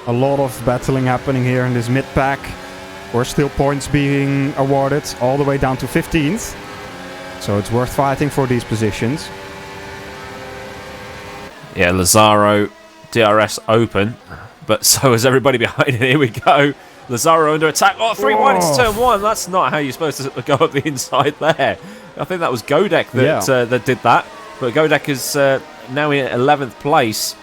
A lot of battling happening here in this mid-pack. Or still points being awarded all the way down to 15th. So it's worth fighting for these positions. Yeah, Lazaro, DRS open. But so is everybody behind it. Here we go. Lazaro under attack. Oh, 3 wide into turn 1. That's not how you're supposed to go up the inside there. I think that was Godek that did that. But Godek is now in 11th place.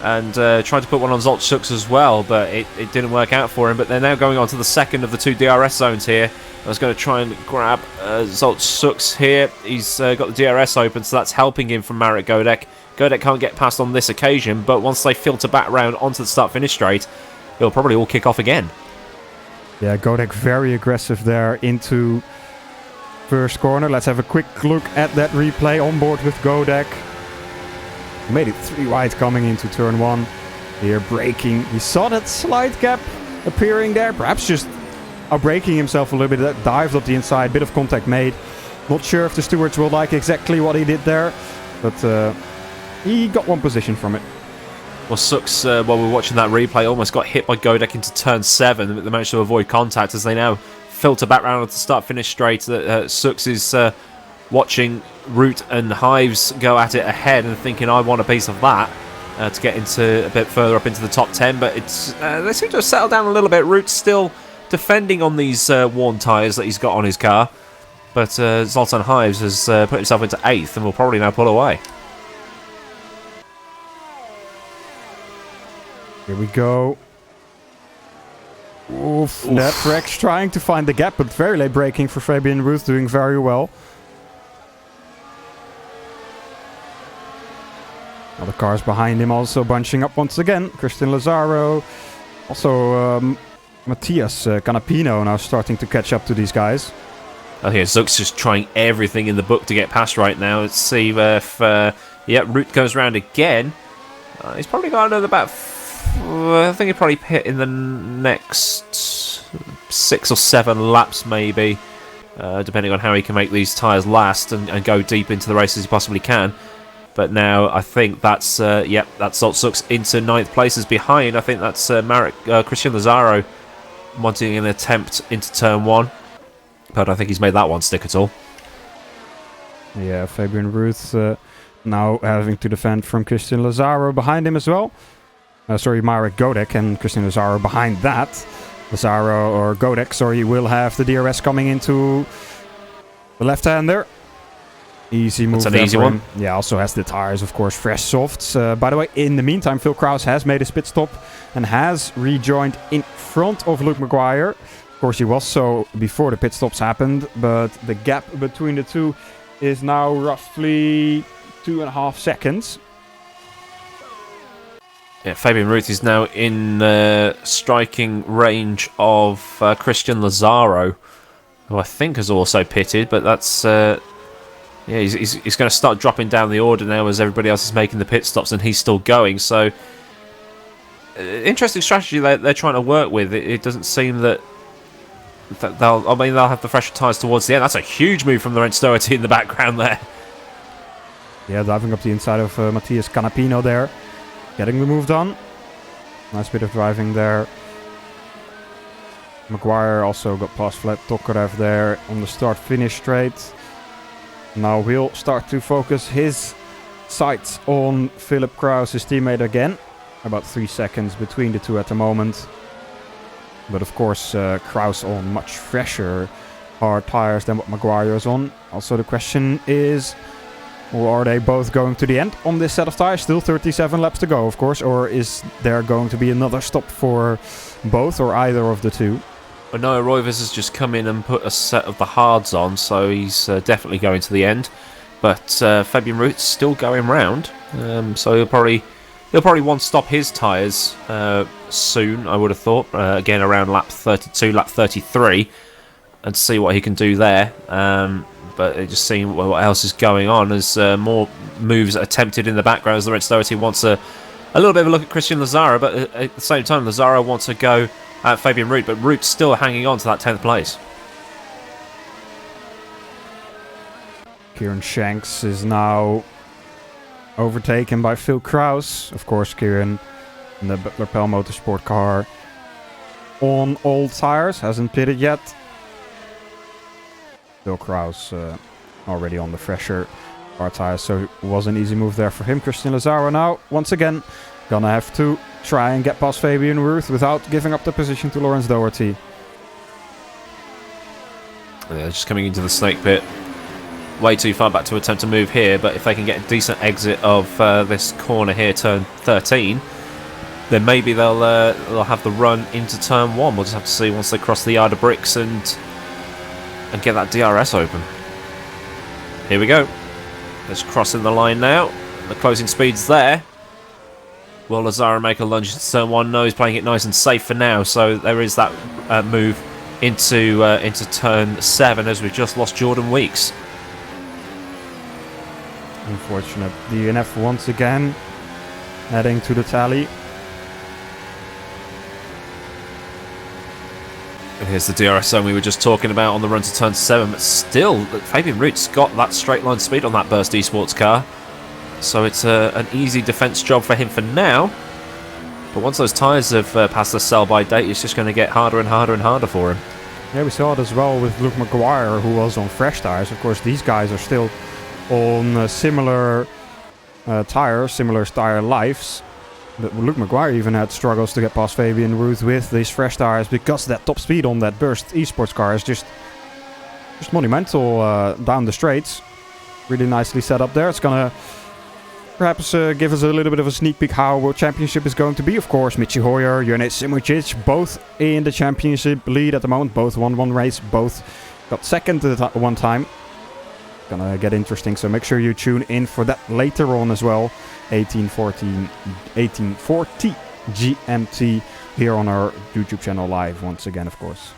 And tried to put one on Zot Soeks as well, but it didn't work out for him. But they're now going on to the second of the 2 DRS zones here. I was going to try and grab Zot Soeks here. He's got the DRS open, so that's helping him from Marek Godek. Godek can't get past on this occasion, but once they filter back round onto the start-finish straight, it'll probably all kick off again. Yeah, Godek very aggressive there into first corner. Let's have a quick look at that replay on board with Godek. Made it 3 wide coming into turn 1. Here braking. He saw that slight gap appearing there. Perhaps just braking himself a little bit. That dived up the inside. Bit of contact made. Not sure if the stewards will like exactly what he did there. But he got one position from it. Well, Soeks, while we were watching that replay, almost got hit by Godek into turn 7. They managed to avoid contact as they now filter back round to start-finish straight. Soeks is watching Root and Huijs go at it ahead and thinking, I want a piece of that to get into a bit further up into the top 10. But it's they seem to have settled down a little bit. Root's still defending on these worn tyres that he's got on his car. But Zoltan Huijs has put himself into 8th and will probably now pull away. Here we go. Oof. That Rex trying to find the gap, but very late braking for Fabian Ruth, doing very well. Other cars behind him also bunching up once again. Christian Lazaro. Also Matthias Canapino now starting to catch up to these guys. Okay, Zook's just trying everything in the book to get past right now. Let's see if Root goes round again. He's probably got another about... I think he'll probably hit in the next 6 or 7 laps maybe. Depending on how he can make these tyres last and go deep into the race as he possibly can. But now I think that's that's Zot Soeks into 9th place is behind. I think that's Christian Lazaro wanting an attempt into turn 1. But I don't think he's made that one stick at all. Yeah, Fabian Ruth now having to defend from Christian Lazaro behind him as well. Marek Godek and Christian Lazaro behind that. Lazaro or Godek, will have the DRS coming into the left-hander. Easy move. That's an easy one. Yeah, also has the tires, of course, fresh softs. By the way, in the meantime, Phil Krause has made his pit stop and has rejoined in front of Luke Maguire. Of course, he was so before the pit stops happened, but the gap between the two is now roughly 2.5 seconds. Yeah, Fabian Ruth is now in striking range of Christian Lazaro, who I think has also pitted, but that's... he's going to start dropping down the order now as everybody else is making the pit stops and he's still going. So, interesting strategy they're trying to work with. It doesn't seem that they'll have the fresher tyres towards the end. That's a huge move from Laurent Doherty in the background there. Yeah, diving up the inside of Matthias Canapino there. Getting the move done. Nice bit of driving there. Maguire also got past Vlad Tokarev there on the start-finish straight. Now we'll start to focus his sights on Philip Kraus, his teammate again. About 3 seconds between the two at the moment. But of course, Kraus on much fresher hard tires than what Maguire is on. Also the question is, or are they both going to the end on this set of tires? Still 37 laps to go, of course. Or is there going to be another stop for both or either of the two? But no, Roivers has just come in and put a set of the hards on, so he's definitely going to the end. But Fabian Ruth's still going round, so he'll probably want to stop his tyres soon, I would have thought. Again, around lap 32, lap 33, and see what he can do there. But just seeing what else is going on as more moves attempted in the background as the Red Doherty wants a little bit of a look at Christian Lazaro, but at the same time, Lazaro wants to go at Fabian Ruth, but Ruth's still hanging on to that 10th place. Kieran Shanks is now overtaken by Phil Kraus. Of course, Kieran in the Butler Pell Motorsport car on old tires, hasn't pitted yet. Phil Kraus already on the fresher car tires, so it was an easy move there for him. Christian Lazaro now, once again, gonna have to try and get past Fabian Ruth without giving up the position to Lawrence Doherty. Yeah, just coming into the snake pit. Way too far back to attempt to move here, but if they can get a decent exit of this corner here, turn 13, then maybe they'll have the run into turn 1. We'll just have to see once they cross the yard of bricks and get that DRS open. Here we go. Just crossing the line now. The closing speed's there. Will Lazaro make a lunge into turn 1? No, he's playing it nice and safe for now. So there is that move into turn 7 as we've just lost Jordan Weeks. Unfortunate. DNF once again adding to the tally. Here's the DRS zone we were just talking about on the run to turn 7, but still, Fabian Ruth's got that straight line speed on that Burst Esports car. So it's an easy defence job for him for now. But once those tyres have passed the sell-by date, it's just going to get harder and harder and harder for him. Yeah, we saw it as well with Luke Maguire, who was on fresh tyres. Of course, these guys are still on similar tyres, similar tyre lives. But Luke Maguire even had struggles to get past Fabian Ruth with these fresh tyres because that top speed on that Burst Esports car is just monumental down the straights. Really nicely set up there. It's going to perhaps give us a little bit of a sneak peek how World Championship is going to be. Of course, Michi Hoyer, Jonas Simucic, both in the championship lead at the moment. Both won one race, both got second at one time. Gonna get interesting, so make sure you tune in for that later on as well. 1840 GMT here on our YouTube channel live once again, of course.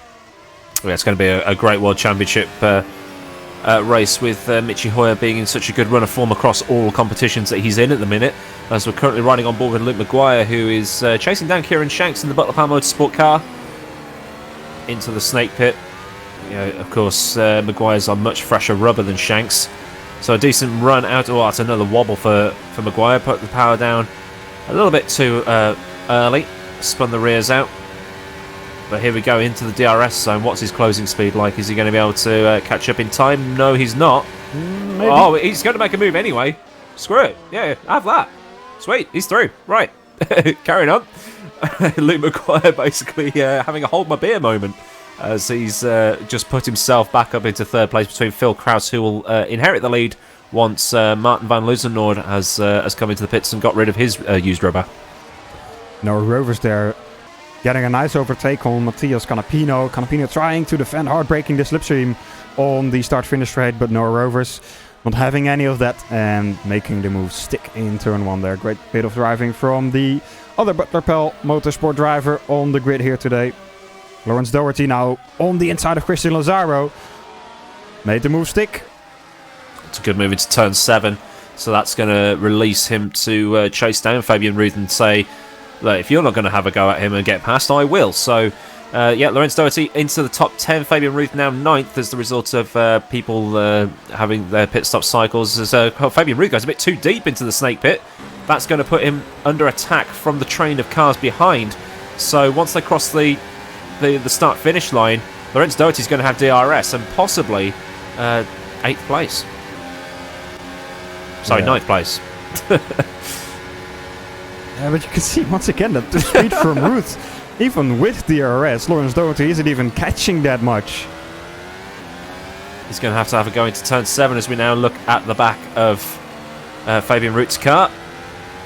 Yeah, it's going to be a great World Championship race with Michi Hoyer being in such a good run of form across all competitions that he's in at the minute, as we're currently riding on board with Luke Maguire, who is chasing down Kieran Shanks in the Butler Power Motorsport car into the snake pit. You know, of course, Maguire's on much fresher rubber than Shanks, so a decent run out. Oh, that's another wobble for Maguire. Put the power down a little bit too early, spun the rears out. But here we go into the DRS zone. What's his closing speed like? Is he going to be able to catch up in time? No, he's not. Maybe. Oh, he's going to make a move anyway. Screw it. Yeah, have that. Sweet, he's through. Right, carrying on. Luke Maguire basically having a hold my beer moment, as he's just put himself back up into third place between Phil Kraus, who will inherit the lead once Martin van Luzenoord has come into the pits and got rid of his used rubber. No Rovers there, getting a nice overtake on Matthias Canapino. Canapino trying to defend hard, breaking the slipstream on the start-finish straight, but no Rovers not having any of that and making the move stick in turn 1 there. Great bit of driving from the other Butler Pell Motorsport driver on the grid here today. Lawrence Doherty now on the inside of Christian Lazaro. Made the move stick. It's a good move into turn 7. So that's going to release him to chase down Fabian Ruth and say, look, if you're not going to have a go at him and get past, I will. So Lorenz Doherty into the top 10. Fabian Ruth now 9th as the result of people having their pit stop cycles. As Fabian Ruth goes a bit too deep into the snake pit. That's going to put him under attack from the train of cars behind. So once they cross the start-finish line, Lorenz Doherty is going to have DRS and possibly 8th place. Sorry, 9th place. Yeah, but you can see once again that the speed from Ruth, even with DRS, Lorenz Doherty isn't even catching that much. He's going to have a go into turn 7 as we now look at the back of Fabian Ruth's car.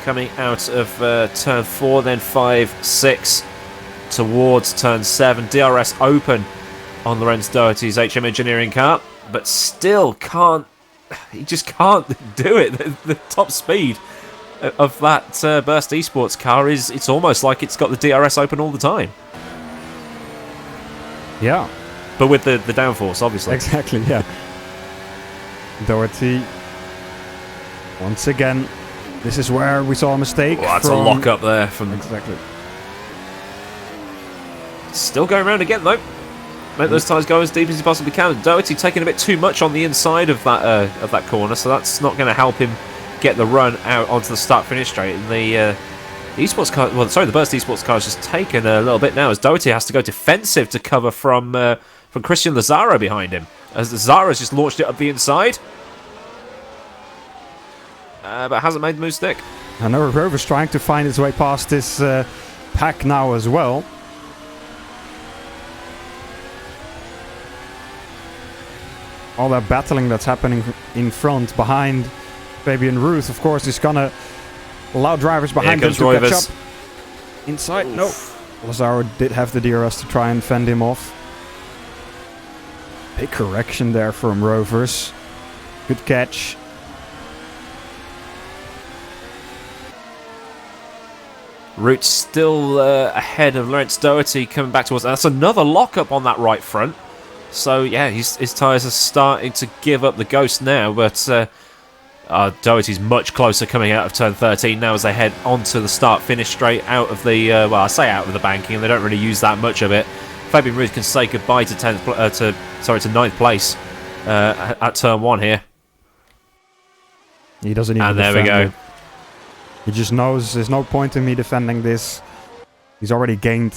Coming out of turn 4, then 5, 6 towards turn 7. DRS open on Lorenz Doherty's HM Engineering car, but still he just can't do it. The top speed of that Burst Esports car it's almost like it's got the DRS open all the time. Yeah. But with the downforce, obviously. Exactly, yeah. Doherty, once again, this is where we saw a mistake. Oh, that's a lock up there from... Exactly. Still going around again, though. Make those tyres go as deep as he possibly can. Doherty taking a bit too much on the inside of that corner, so that's not going to help him get the run out onto the start-finish straight. And the Esports car, the Burst Esports car has just taken a little bit now as Doherty has to go defensive to cover from Christian Lazaro behind him. As Lazara's just launched it up the inside, but hasn't made the move stick. I know Rover's trying to find his way past this pack now as well. All that battling that's happening in front, behind Fabian Ruth, of course, is gonna allow drivers behind him to catch up. Inside, no. Lazaro did have the DRS to try and fend him off. Big correction there from Rovers. Good catch. Root still ahead of Lorenz Doherty coming back towards... That's another lock-up on that right front. So, yeah, his tyres are starting to give up the ghost now, but Doherty's much closer coming out of turn 13 now as they head onto the start-finish straight out of the... well, I say out of the banking, and they don't really use that much of it. Fabian Ruth can say goodbye to 9th place at turn 1 here. He doesn't even And there we go. it. He just knows there's no point in me defending this. He's already gained,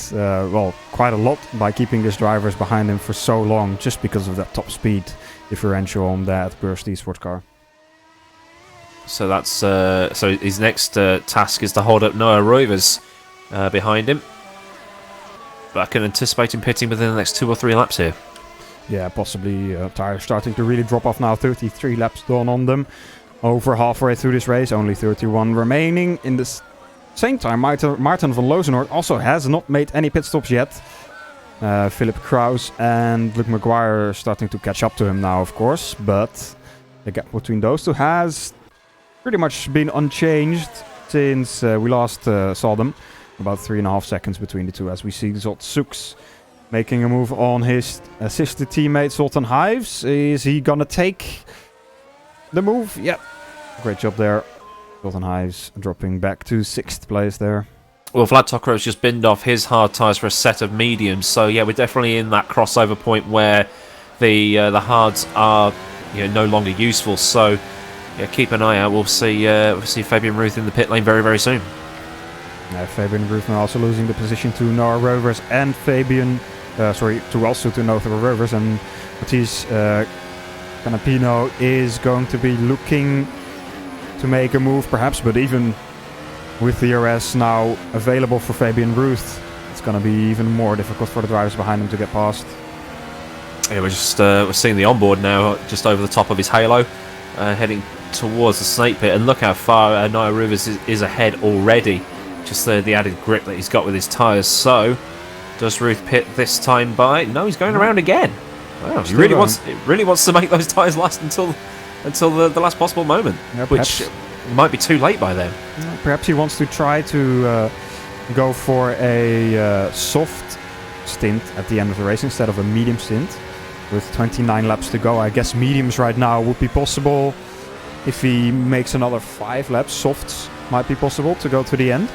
quite a lot by keeping his drivers behind him for so long, just because of that top speed differential on that Burst Esports car. So that's so his next task is to hold up Noah Rovers behind him. But I can anticipate him pitting within the next 2 or 3 laps here. Yeah, possibly. Tires starting to really drop off now. 33 laps done on them. Over halfway through this race, only 31 remaining. In the same time, Maarten van Lozenoord also has not made any pit stops yet. Philip Kraus and Luke Maguire are starting to catch up to him now, of course. But the gap between those two has pretty much been unchanged since we last saw them. About 3.5 seconds between the two, as we see Zot Soeks making a move on his assisted teammate Zoltan Hives. Is he gonna take the move? Yeah, great job there. Zoltan Hives dropping back to 6th place there. Well, Vlad Tokro's just binned off his hard tyres for a set of mediums, so yeah, we're definitely in that crossover point where the hards are no longer useful. So yeah, keep an eye out. We'll see Fabian Ruth in the pit lane very, very soon. Fabian Ruth now also losing the position to Noah Rovers and to Noah Rovers, and Matisse Canapino is going to be looking to make a move perhaps, but even with the DRS now available for Fabian Ruth, it's going to be even more difficult for the drivers behind him to get past. Yeah, we're seeing the onboard now just over the top of his halo, heading towards the snake pit, and look how far Noah Rovers is ahead already. Just the added grip that he's got with his tyres. So, does Ruth pit this time by? No, he's going around again. Wow, he really wants to make those tyres last until the last possible moment, yeah, which might be too late by then. Perhaps he wants to try to go for a soft stint at the end of the race instead of a medium stint. With 29 laps to go, I guess mediums right now would be possible. If he makes another 5 laps, softs might be possible to go to the end.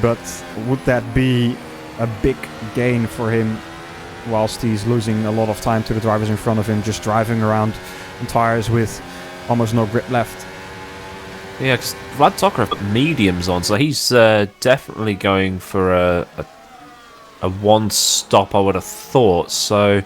But would that be a big gain for him, whilst he's losing a lot of time to the drivers in front of him, just driving around on tires with almost no grip left. Yeah, because Vlad Tokarev put mediums on, so he's definitely going for a one stop, I would have thought. So,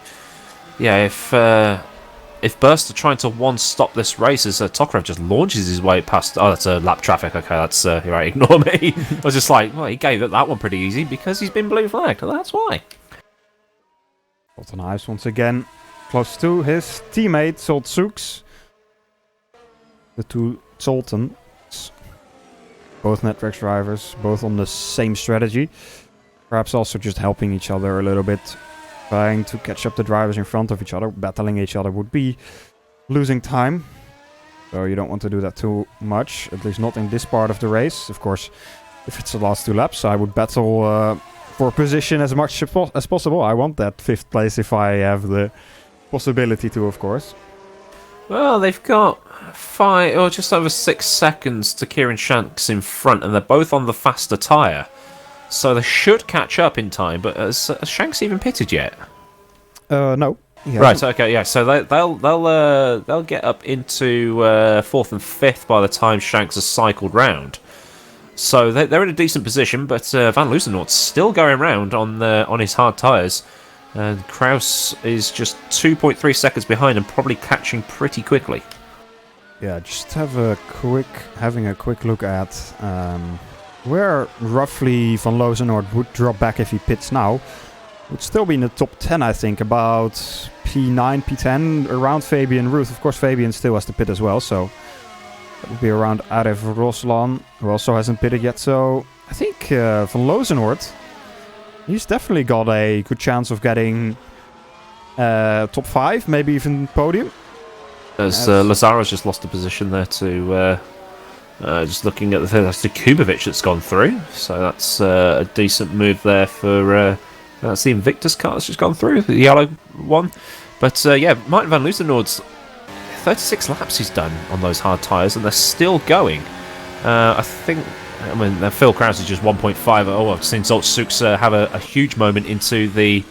yeah, if Burst are trying to one stop this race, as Tokarev just launches his way past. Oh, that's lap traffic. Okay, that's right. Ignore me. I was just like, well, he gave it that one pretty easy because he's been blue flagged. That's why. Colton Ives once again close to his teammate Zolt Soeks. The two Zoltans, both Netrex drivers, both on the same strategy. Perhaps also just helping each other a little bit. Trying to catch up the drivers in front of each other. Battling each other would be losing time. So you don't want to do that too much. At least not in this part of the race. Of course, if it's the last 2 laps, I would battle for position as much as possible. I want that 5th place if I have the possibility to, of course. Well, they've got 5 or just over 6 seconds to Kieran Shanks in front, and they're both on the faster tyre. So they should catch up in time, but has Shanks even pitted yet? No. Right. Okay. Yeah. So they'll get up into 4th and 5th by the time Shanks has cycled round. So they're in a decent position, but Van Loosenort's still going round on his hard tyres, and Kraus is just 2.3 seconds behind and probably catching pretty quickly. Yeah. Just having a quick look at. Where roughly Van Loosenhoort would drop back if he pits now. Would still be in the top 10, I think. About P9, P10, around Fabian Ruth. Of course, Fabian still has to pit as well, so that would be around Aref Roslan, who also hasn't pitted yet. So I think Van Loosenhoort, he's definitely got a good chance of getting top 5, maybe even podium. As Lazaro's just lost a position there to... just looking at the thing, that's the Kubovic that's gone through, so that's a decent move there for that's the Invictus car that's just gone through, the yellow one. But yeah, Martin van Loosenort's 36 laps he's done on those hard tyres, and they're still going. I mean, Phil Kraus is just 1.5. Oh, I've seen Zolt Soeks have a huge moment into the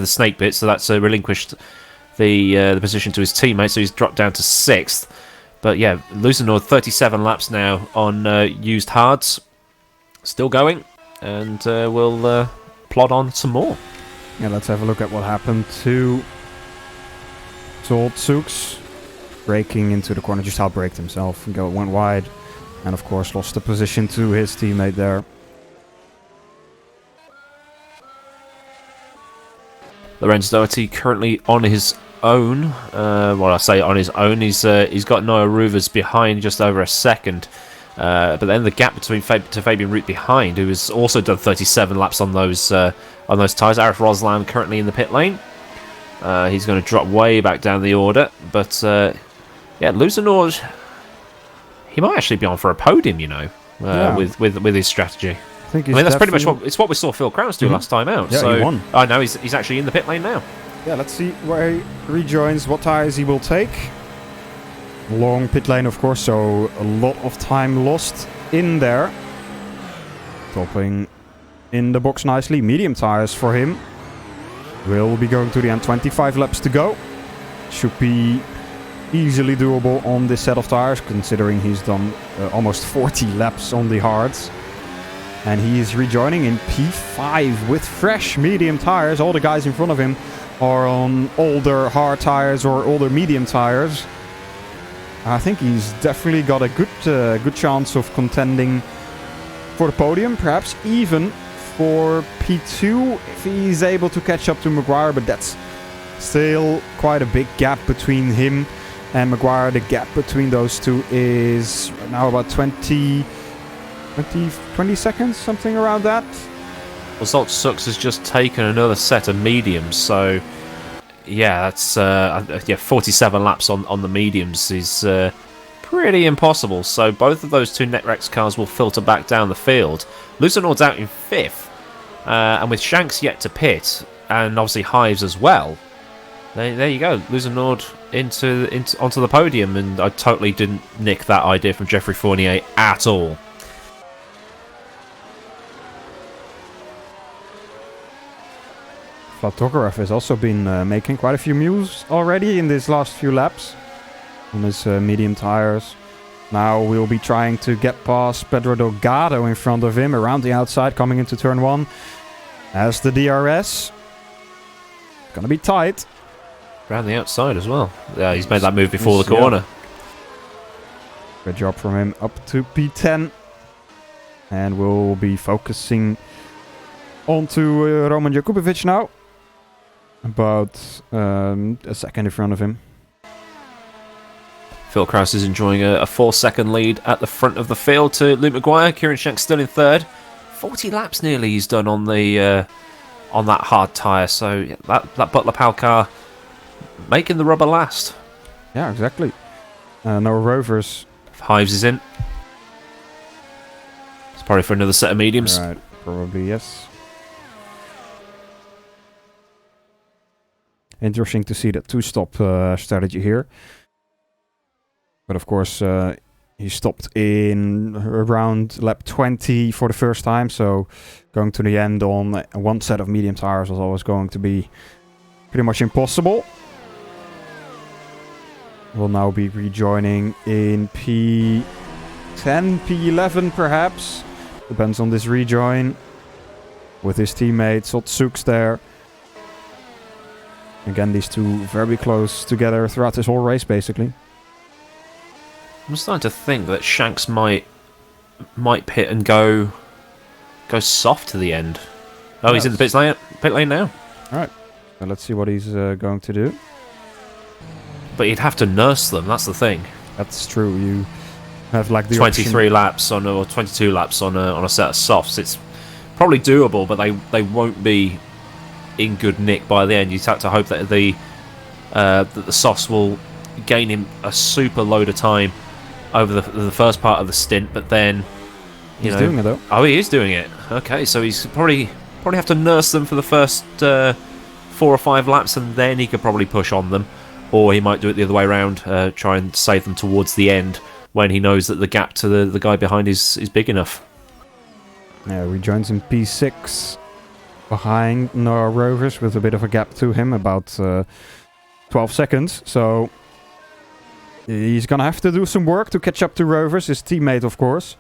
snake pit, so that's relinquished the position to his teammate, so he's dropped down to 6th. But yeah, Loosenord 37 laps now on used hards. Still going, and we'll plod on some more. Yeah, let's have a look at what happened to Zolt Soeks. Braking into the corner, just outbraked himself and went wide. And of course lost the position to his teammate there. Lorenz Doherty currently on his own. Well, I say on his own. He's got Noah Ruvers behind just over a second. But then the gap between Fabian Root behind, who has also done 37 laps on those tyres. Arif Roslan currently in the pit lane. He's going to drop way back down the order. But yeah, Loosenord, he might actually be on for a podium, you know, with his strategy. I mean, that's pretty much what we saw Phil Kraus do last time out. Yeah, so he won. I know he's actually in the pit lane now. Yeah, let's see where he rejoins, what tires he will take. Long pit lane, of course, so a lot of time lost in there. Topping in the box nicely. Medium tires for him. Will be going to the end. 25 laps to go. Should be easily doable on this set of tires, considering he's done almost 40 laps on the hards. And he is rejoining in P5 with fresh medium tires. All the guys in front of him are on older hard tires or older medium tires. I think he's definitely got a good chance of contending for the podium, perhaps even for P2 if he's able to catch up to Maguire, but that's still quite a big gap between him and Maguire. The gap between those two is right now about 20 seconds, something around that. Well, Zolt Soeks has just taken another set of mediums, so yeah, that's 47 laps on the mediums is pretty impossible. So both of those two Netrex cars will filter back down the field. Loosenord's out in 5th, and with Shanks yet to pit, and obviously Hives as well. There you go, Loosenord onto the podium, and I totally didn't nick that idea from Jeffrey Fournier at all. Vlatogarov has also been making quite a few moves already in these last few laps on his medium tires. Now we'll be trying to get past Pedro Delgado in front of him around the outside coming into turn 1 as the DRS. Gonna be tight. Around the outside as well. Yeah, he's made that move before the corner. Good job from him up to P10. And we'll be focusing onto Roman Jakubovic now. About a second in front of him. Phil Krause is enjoying a 4-second lead at the front of the field to Luke Maguire. Kieran Shank still in third. 40 laps nearly he's done on the on that hard tyre. So yeah, that Butler Pal car making the rubber last. Yeah, exactly. No Rovers. Hives is in. It's probably for another set of mediums. Right, probably yes. Interesting to see that two-stop strategy here. But of course, he stopped in around lap 20 for the first time. So going to the end on one set of medium tires was always going to be pretty much impossible. We'll now be rejoining in P10, P11 perhaps. Depends on this rejoin. With his teammate Sotsuks there. Again, these two very close together throughout this whole race basically. I'm starting to think that Shanks might pit and go soft to the end. Oh, he's in the pit lane now. Alright, so let's see what he's going to do. But you'd have to nurse them, that's the thing. That's true, you have like the 23 laps on or 22 laps on a set of softs. It's probably doable, but they won't be in good nick by the end. You'd have to hope that the softs will gain him a super load of time over the first part of the stint, but then he's doing it though. Oh, he is doing it. Okay, so he's probably have to nurse them for the first 4 or 5 laps, and then he could probably push on them, or he might do it the other way around, try and save them towards the end when he knows that the gap to the guy behind is big enough. Yeah, we joins in P6 behind Noah Rovers with a bit of a gap to him, about 12 seconds. So he's gonna have to do some work to catch up to Rovers, his teammate of course.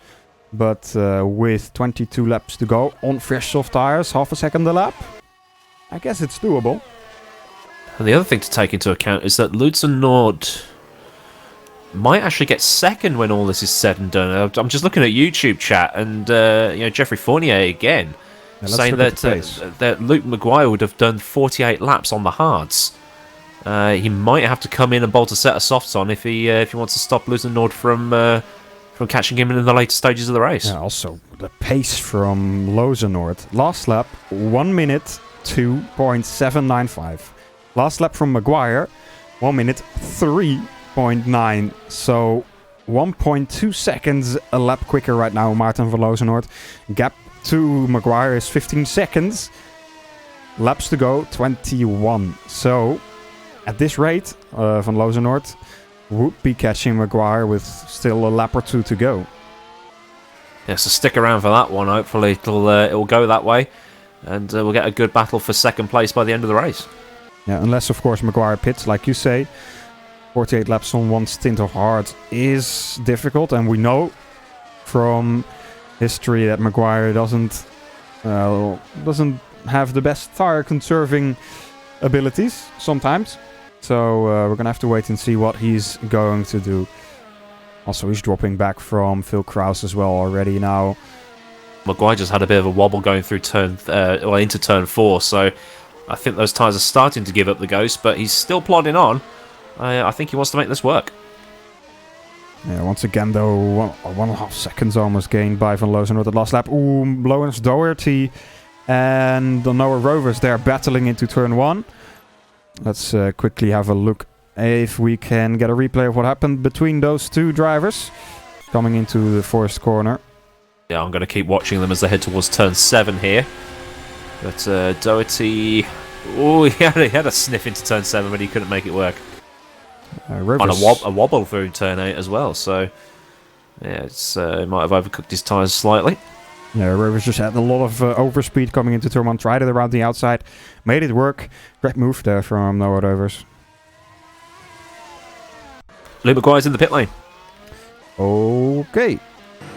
But with 22 laps to go on fresh soft tires, half a second a lap, I guess it's doable. And the other thing to take into account is that Lutsen Nord might actually get second when all this is said and done. I'm just looking at YouTube chat, and Jeffrey Fournier again saying that Luke Maguire would have done 48 laps on the hards. He might have to come in and bolt a set of softs on if he wants to stop Lutsen Nord from catching him in the later stages of the race. Yeah, also the pace from Lozenord. Last lap, 1 minute 2.795. Last lap from Maguire, 1 minute 3.9. So 1.2 seconds a lap quicker right now, Maarten van Lozenord. Gap to Maguire is 15 seconds. Laps to go, 21. So at this rate, Van Lozenord would be catching Maguire with still a lap or two to go. Yeah, so stick around for that one. Hopefully it'll go that way, and we'll get a good battle for second place by the end of the race. Yeah, unless of course Maguire pits, like you say. 48 laps on one stint of hard is difficult, and we know from history that Maguire doesn't have the best tire conserving abilities sometimes. So we're going to have to wait and see what he's going to do. Also, he's dropping back from Phil Krause as well already now. Maguire just had a bit of a wobble going through into turn 4, so I think those tyres are starting to give up the ghost, but he's still plodding on. I think he wants to make this work. Yeah, once again though, 1.5 seconds almost gained by Van Lozenord at last lap. Ooh, Lowens Doherty and the Noah Rovers there battling into turn 1. Let's quickly have a look if we can get a replay of what happened between those two drivers coming into the forest corner. Yeah, I'm going to keep watching them as they head towards turn 7 here. But Doherty, he had a sniff into turn 7, but he couldn't make it work. On a wobble through turn 8 as well. So yeah, he might have overcooked his tyres slightly. Yeah, Rovers just had a lot of overspeed coming into turn 1, tried it around the outside, made it work. Great move there from Noah Rovers. Luke Maguire's in the pit lane. Okay.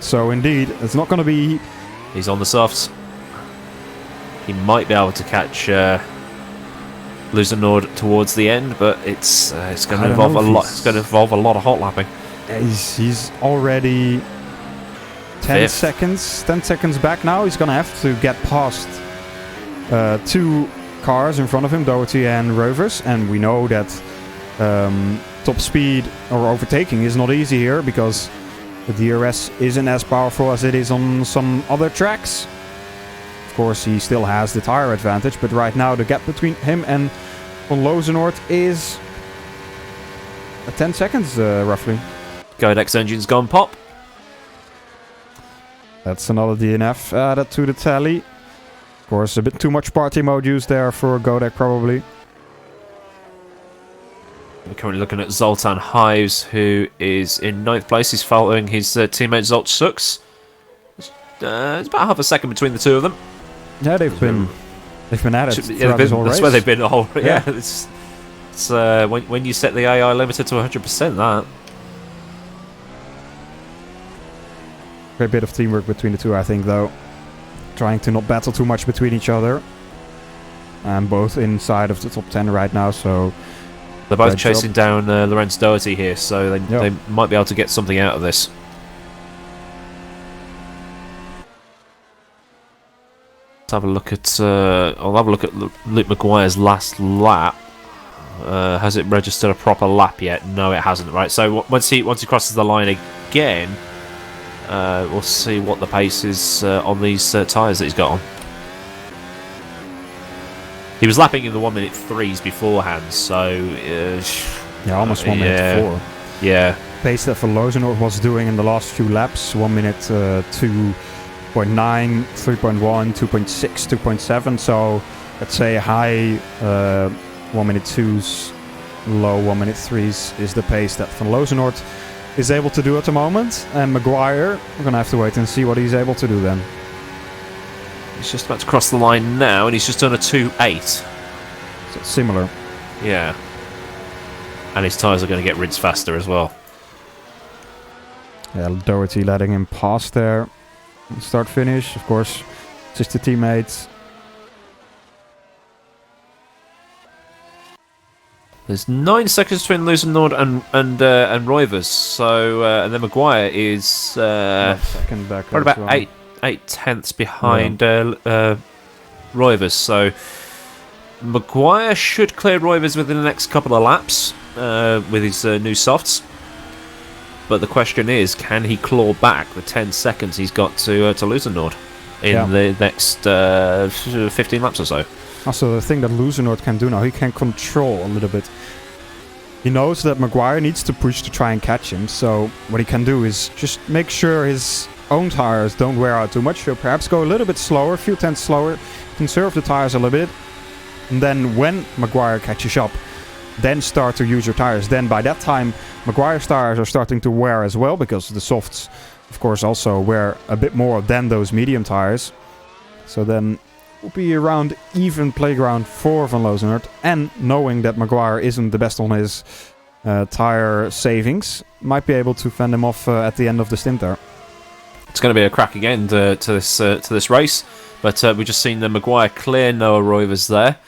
So indeed, it's not going to be... He's on the softs. He might be able to catch Luzenord towards the end, but it's going to involve a lot. It's going to involve a lot of hot lapping. He's already 10 seconds back now. He's going to have to get past 2 cars in front of him, Doherty and Rovers, and we know that top speed or overtaking is not easy here because the DRS isn't as powerful as it is on some other tracks. Of course, he still has the tire advantage, but right now the gap between him and Van Lozenoord is 10 seconds roughly. Godex engine's gone pop. That's another DNF added to the tally. Of course, a bit too much party mode used there for Godek probably. We're currently looking at Zoltan Hives, who is in 9th place. He's following his teammate Zolt Sux. It's about half a second between the two of them. Yeah, they've been at it throughout this whole race. That's where they've been the whole. Yeah, it's when you set the AI limiter to 100%, that. Great bit of teamwork between the two, I think, though. Trying to not battle too much between each other. And both inside of the top 10 right now, so... They're both chasing down Lorenz Doherty here, so they might be able to get something out of this. Let's have a look at... I'll have a look at Luke Maguire's last lap. Has it registered a proper lap yet? No, it hasn't. Right, so once he crosses the line again, we'll see what the pace is on these tyres that he's got on. He was lapping in the 1-minute 3s beforehand, so... yeah, almost 1 minute 4. Yeah. Pace that Van Lozenoord was doing in the last few laps. 1 minute 2.9, 3.1, 2.6, 2.7. So, let's say high 1 minute 2s, low 1 minute 3s is the pace that Van Lozenoord is able to do at the moment. And Maguire, we're going to have to wait and see what he's able to do then. He's just about to cross the line now, and he's just done a 2.8. So it's similar. Yeah. And his tyres are going to get rinsed faster as well. Yeah, Doherty letting him pass there. Start finish, of course. Just the teammates. There's 9 seconds between Luzenord and Roivers. So and then Maguire is second back probably about 8 tenths behind Roivers. So Maguire should clear Roivers within the next couple of laps with his new softs. But the question is, can he claw back the 10 seconds he's got to Luzenord in the next 15 laps or so? Also, the thing that Luzenord can do now, he can control a little bit. He knows that Maguire needs to push to try and catch him, so what he can do is just make sure his own tires don't wear out too much, so perhaps go a little bit slower, a few tenths slower, conserve the tires a little bit, and then when Maguire catches up, then start to use your tires. Then by that time, Maguire's tires are starting to wear as well, because the softs, of course, also wear a bit more than those medium tires. So then will be around even playground for Van Lozenoord, and knowing that Maguire isn't the best on his tire savings, might be able to fend him off at the end of the stint there. It's going to be a cracking end to this race, but we've just seen the Maguire clear Noah Roivers there.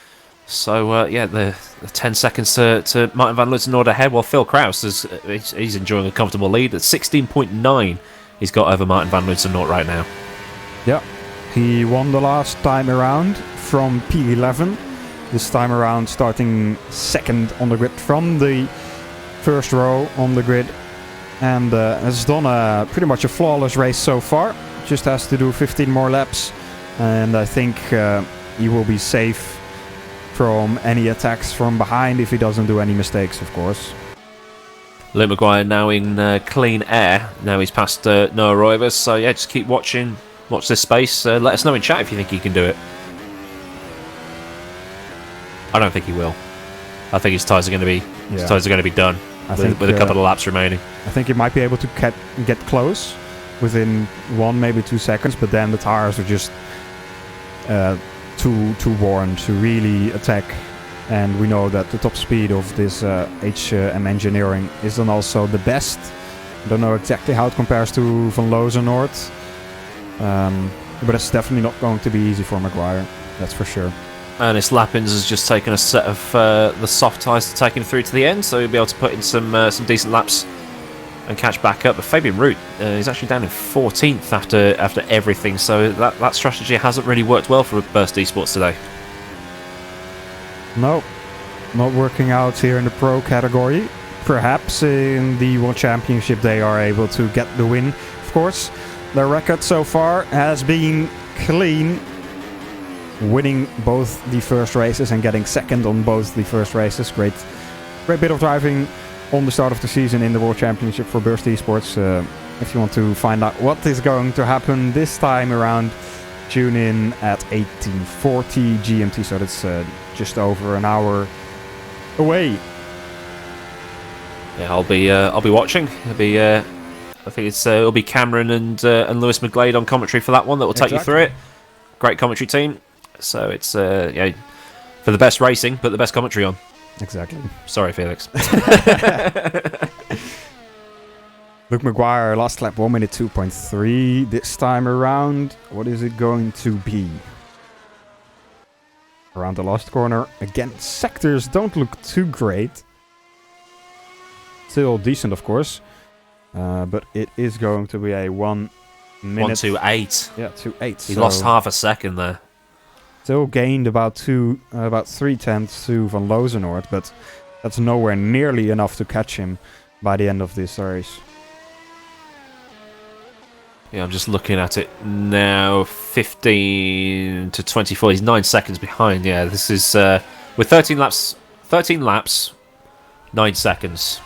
So yeah, the 10 seconds to Martin van Luzenoord ahead. Well, Phil Kraus he's enjoying a comfortable lead at 16.9. He's got over Martin van Luzenoord right now. Yeah. He won the last time around from P11. This time around starting second on the grid from the first row on the grid. And has done pretty much a flawless race so far. Just has to do 15 more laps. And I think he will be safe from any attacks from behind if he doesn't do any mistakes, of course. Luke Maguire now in clean air. Now he's past Noah Roivers. So yeah, just keep watching. Watch this space. Let us know in chat if you think he can do it. I don't think he will. I think his tyres are going to be done with a couple of laps remaining. I think he might be able to get close, within 1, maybe 2 seconds, but then the tires are just too worn to really attack. And we know that the top speed of this HM Engineering is then also the best. I don't know exactly how it compares to Van Lozenoord, but it's definitely not going to be easy for Maguire, that's for sure. Ernest Lappins has just taken a set of the soft tyres to take him through to the end, so he'll be able to put in some decent laps and catch back up. But Fabian Root is actually down in 14th after everything, so that strategy hasn't really worked well for Burst Esports today. No, not working out here in the Pro category. Perhaps in the World Championship they are able to get the win, of course. Their record so far has been clean, winning both the first races and getting second on both the first races. Great bit of driving on the start of the season in the World Championship for Burst Esports. If you want to find out what is going to happen this time around, tune in at 18:40 GMT, so that's just over an hour away. Yeah, I'll be watching. I think it'll be Cameron and Lewis McGlade on commentary for that one that will take you through it. Great commentary team. So it's for the best racing, but the best commentary on. Exactly. Sorry, Felix. Luke Maguire, last lap 1 minute 2.3. This time around, what is it going to be? Around the last corner. Again, sectors don't look too great. Still decent, of course. But it is going to be a 1 minute. 1:28. Yeah, 2:08. He lost half a second there. Still gained about 3/10 to Van Lozenoord, but that's nowhere nearly enough to catch him by the end of this race. Yeah, I'm just looking at it now. 15 to 24. He's 9 seconds behind. Yeah, this is with 13 laps. 9 seconds.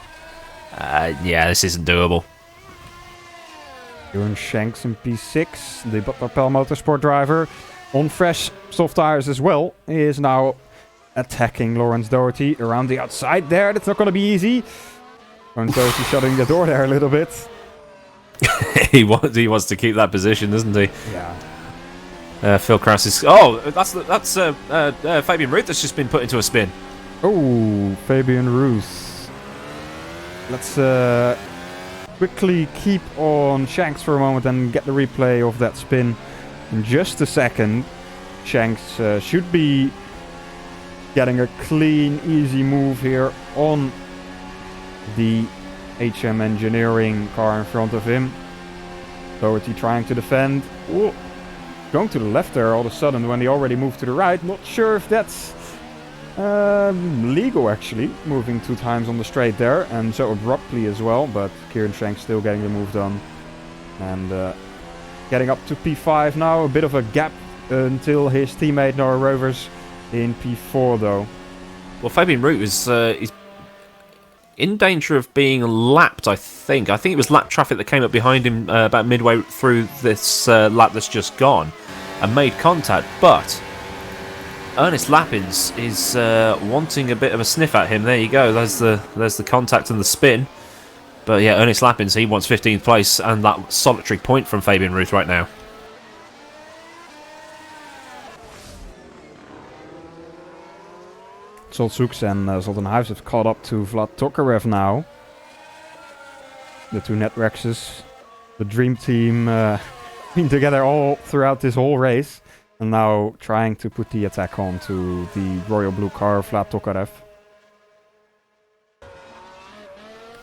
Yeah, this isn't doable. Kieran Shanks in P6, the Papel Motorsport driver, on fresh soft tires as well, he is now attacking Lawrence Doherty around the outside there. That's not going to be easy. Lawrence Doherty shutting the door there a little bit. he wants to keep that position, doesn't he? Yeah. Phil Kraus is. Oh, that's Fabian Ruth that's just been put into a spin. Oh, Fabian Ruth. Let's quickly keep on Shanks for a moment and get the replay of that spin in just a second. Shanks should be getting a clean, easy move here on the HM Engineering car in front of him. Doherty trying to defend. Ooh, going to the left there all of a sudden when he already moved to the right. Not sure if that's legal actually, moving 2 times on the straight there and so abruptly as well, but Kieran Shanks still getting the move done and getting up to P5 now. A bit of a gap until his teammate Noah Rovers in P4 though. Well, Fabian Root is in danger of being lapped, I think. I think it was lap traffic that came up behind him about midway through this lap that's just gone and made contact, but Ernest Lappins is wanting a bit of a sniff at him. There you go. There's the contact and the spin. But yeah, Ernest Lappins, he wants 15th place and that solitary point from Fabian Ruth right now. Solzux and Zoltenhuis have caught up to Vlad Tokarev now. The 2 Netrexes, the dream team, been together all throughout this whole race. And now trying to put the attack on to the royal blue car, Vlad Tokarev.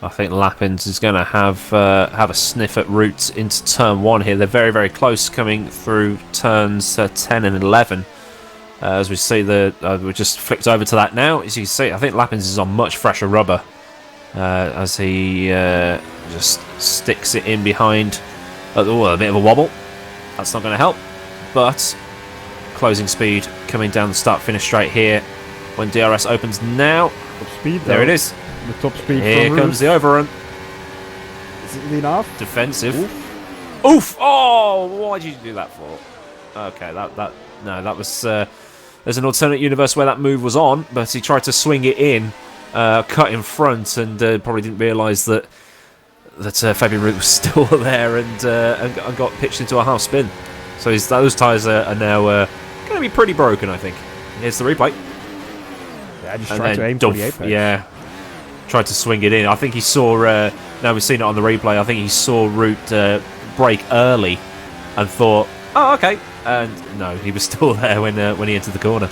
I think Lappins is going to have a sniff at Roots into turn 1 here. They're very, very close coming through turns 10 and 11. As we see, we just flicked over to that now. As you can see, I think Lappins is on much fresher rubber as he just sticks it in behind. A bit of a wobble. That's not going to help. But closing speed coming down the start-finish straight here. When DRS opens now. Top speed though. There it is. The top speed. Here comes the overrun. Is it enough? Defensive. Oof! Oh, why did you do that for? Okay, that was. There's an alternate universe where that move was on, but he tried to swing it in, cut in front, and probably didn't realise that February was still there and got pitched into a half spin. So those tyres are now going to be pretty broken, I think. Here's the replay. Yeah, just tried to aim for the apex. Yeah, tried to swing it in. I think he saw. Now we've seen it on the replay. I think he saw Root break early and thought, "Oh, okay." And no, he was still there when he entered the corner.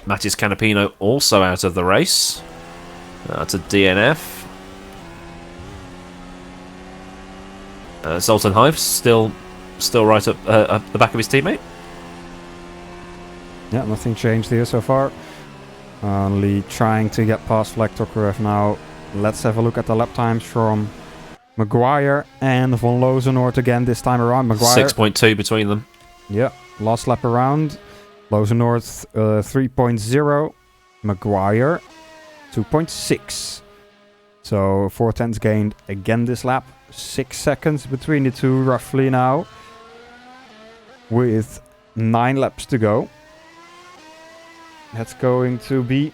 Mattis Canapino also out of the race. That's a DNF. Zoltan Hives still right up the back of his teammate. Yeah, nothing changed here so far. Only trying to get past Vlad Tokarev now. Let's have a look at the lap times from Maguire and Von Lozenoort again this time around. Maguire 6.2 between them. Yeah, last lap around. Lozenoort 3.0. Maguire 2.6. So 4/10 gained again this lap. 6 seconds between the two roughly now. With 9 laps to go. That's going to be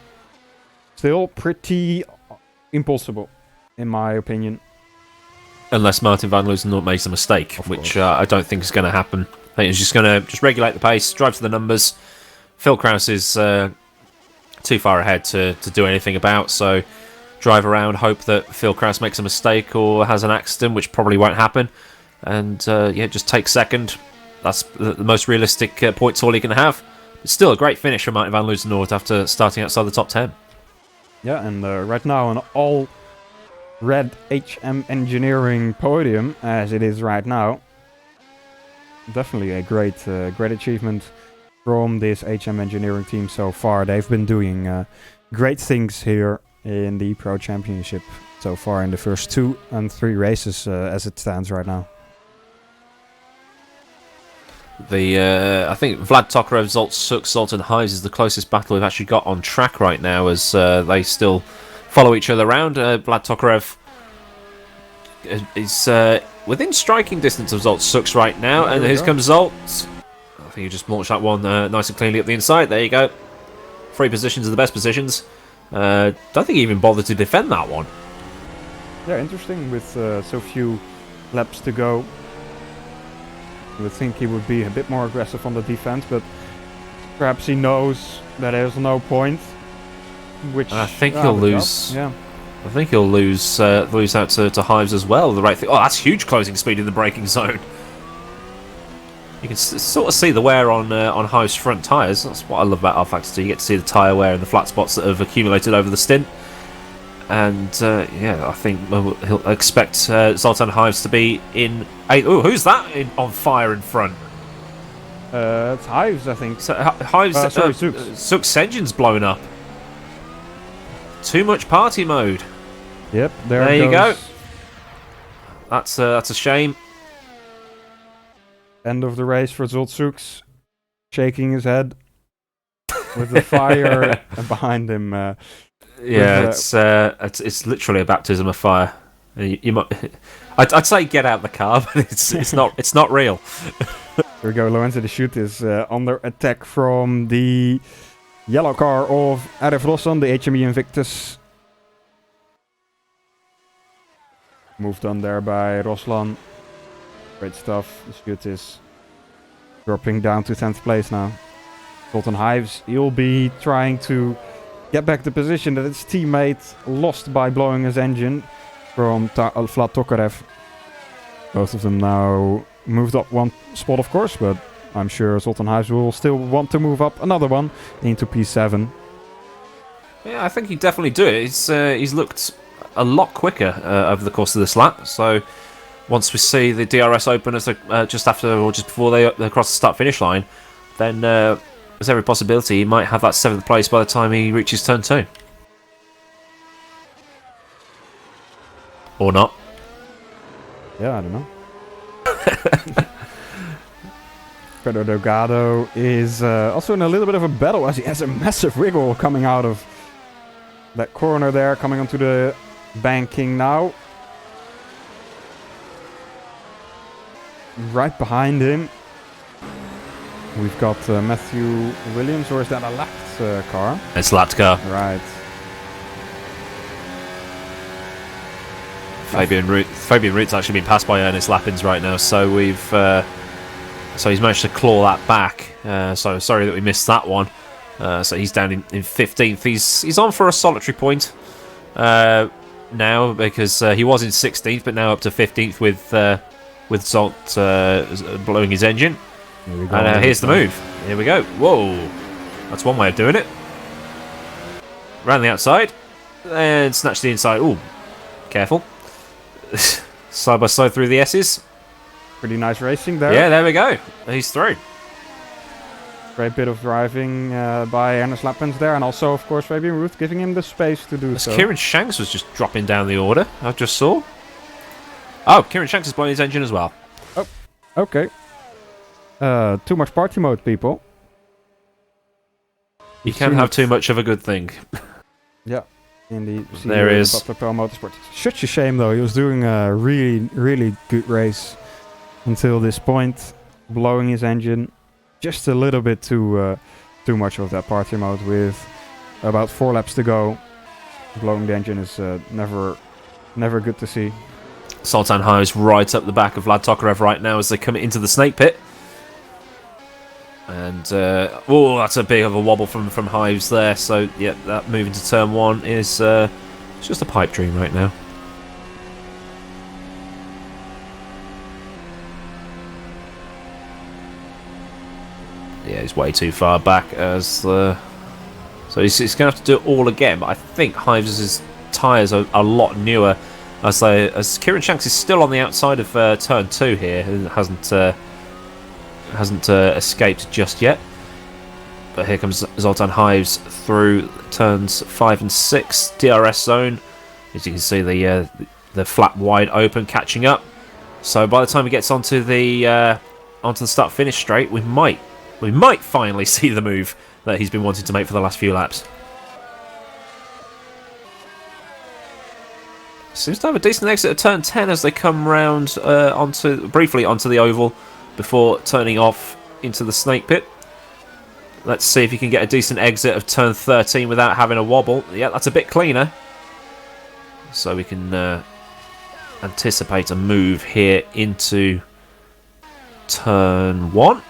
still pretty impossible, in my opinion. Unless Martin van Loozenhoort makes a mistake, which I don't think is going to happen. I think he's just going to regulate the pace, drive to the numbers. Phil Krause is too far ahead to do anything about, so drive around, hope that Phil Krause makes a mistake or has an accident, which probably won't happen. And just take second. That's the most realistic points all he can have. It's still a great finish for Martin van Loozenhoort after starting outside the top 10. Yeah, and right now an all-red HM Engineering podium, as it is right now. Definitely a great achievement from this HM Engineering team so far. They've been doing great things here in the Pro Championship so far in the first 2 and 3 races as it stands right now. I think Vlad Tokarev, Zoltan Hives is the closest battle we've actually got on track right now, as they still follow each other around. Vlad Tokarev is within striking distance of Zolt Sux right now, and here comes Zolt. I think he just launched that one nice and cleanly up the inside. There you go. 3 positions are the best positions. Don't think he even bothered to defend that one. Yeah, interesting with so few laps to go. I would think he would be a bit more aggressive on the defense, but perhaps he knows that there's no point. Which I think he'll lose. Yeah, I think he'll lose out to Hives as well. The right thing. Oh, that's huge closing speed in the braking zone. You can sort of see the wear on Hives' front tyres. That's what I love about rFactor. You get to see the tyre wear and the flat spots that have accumulated over the stint. And I think he'll expect Zoltan Hives to be in 8th. Oh, who's that on fire in front? It's Hives, I think. So Hives, Sux engine's blown up. Too much party mode. Yep, there you goes. go. That's a shame. End of the race for Zolt Sux, shaking his head with the fire behind him. It's literally a baptism of fire. You might, I'd say get out the car, but it's not real. Here we go. Lorenzo de Shoot is under attack from the yellow car of RF Rosson, the HME Invictus. Moved on there by Roslan. Great stuff. The Shoot is dropping down to 10th place now. Zoltan Hives, he'll be trying to get back the position that his teammate lost by blowing his engine from Vlad Tokarev. Both of them now moved up 1 spot, of course, but I'm sure Zoltan Hives will still want to move up another one into P7. Yeah, I think he'd definitely do it. He's looked a lot quicker over the course of this lap, so once we see the DRS open as just after or just before they cross the start-finish line, then there's every possibility he might have that 7th place by the time he reaches turn 2. Or not. Yeah, I don't know. Pedro Delgado is also in a little bit of a battle as he has a massive wiggle coming out of that corner there, coming onto the banking now. Right behind him, we've got Matthew Williams, or is that a lapped car? It's lapped car. Right. Fabian Root's actually been passed by Ernest Lappins right now, so we've so he's managed to claw that back. So sorry that we missed that one. So he's down in 15th. He's on for a solitary point now, because he was in 16th, but now up to 15th with Zolt blowing his engine. Here we go. And here's the move. Here we go. Whoa, that's one way of doing it. Round the outside and snatch the inside. Ooh, careful. Side by side through the S's. Pretty nice racing there. Yeah, there we go. He's through. Great bit of driving by Ernest Lappins there, and also, of course, Fabian Ruth giving him the space to do so. Kieran Shanks was just dropping down the order, I just saw. Oh, Kieran Shanks is blowing his engine as well. Oh, okay. Too much party mode, people. You can have too much of a good thing. Yeah, indeed. There is. Butler Pro Motorsport. Such a shame, though. He was doing a really, really good race until this point, blowing his engine. Just a little bit too much of that party mode with about 4 laps to go. Blowing the engine is never good to see. Sultan Hives right up the back of Vlad Tokarev right now as they come into the snake pit. And, oh, that's a bit of a wobble from Hives there. So, yeah, that move into turn 1 is just a pipe dream right now. Yeah, he's way too far back as so he's going to have to do it all again. But I think Hives' tyres are a lot newer, as Kieran Shanks is still on the outside of turn 2 here and hasn't escaped just yet. But here comes Zoltan Hives through turns 5 and 6, DRS zone. As you can see, the flap wide open, catching up. So by the time he gets onto the start-finish straight, we might finally see the move that he's been wanting to make for the last few laps. Seems to have a decent exit at turn 10 as they come round briefly onto the oval before turning off into the snake pit. Let's see if he can get a decent exit of turn 13 without having a wobble. Yeah, that's a bit cleaner. So we can anticipate a move here into turn 1.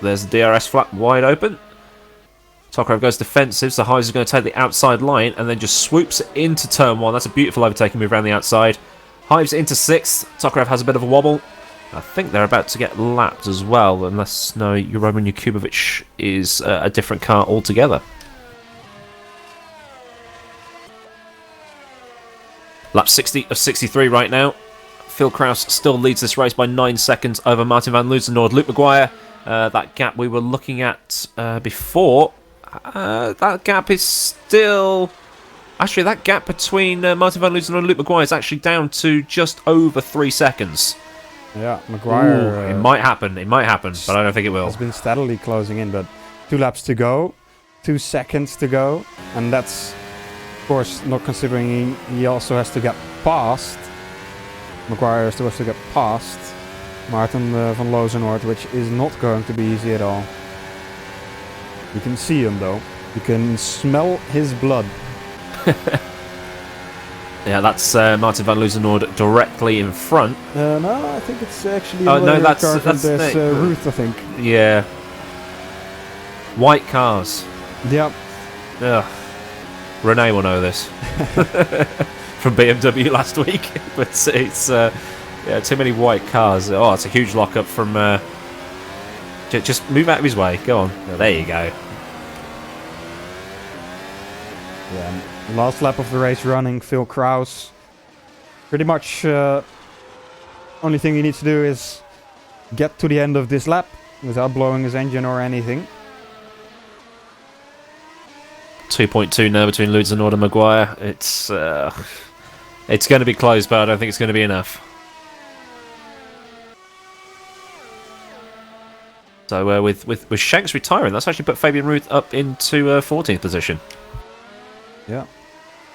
There's the DRS flap wide open. Tokarev goes defensive, so Hives is going to take the outside line and then just swoops into turn 1. That's a beautiful overtaking move around the outside. Hives into 6th. Tokarev has a bit of a wobble. I think they're about to get lapped as well, unless Roman Yakubovic is a different car altogether. Lap 60 of 63 right now. Phil Kraus still leads this race by 9 seconds over Martin van Loozenord. Luke Maguire, that gap we were looking at before, that gap is still... Actually, that gap between Martin van Loozenord and Luke Maguire is actually down to just over 3 seconds. Yeah, Maguire... it might happen, but I don't think it will. Has been steadily closing in, but 2 laps to go, 2 seconds to go, and that's, of course, not considering he also has to get past. Maguire still has to get past Martin van Loozenord, which is not going to be easy at all. You can see him though. You can smell his blood. Yeah, that's Martin van Loozenord directly in front. No, I think it's actually that's Ruth, I think. Yeah. White cars. Yep. Ugh. Renee will know this from BMW last week, but it's yeah, too many white cars. Oh, it's a huge lockup from. Just move out of his way. Go on. Oh, there you go. Yeah. Last lap of the race running, Phil Kraus. Pretty much only thing he needs to do is get to the end of this lap without blowing his engine or anything. 2.2 now between Loozenord and Maguire. It's going to be close, but I don't think it's going to be enough. So with Shanks retiring, that's actually put Fabian Ruth up into 14th position. Yeah,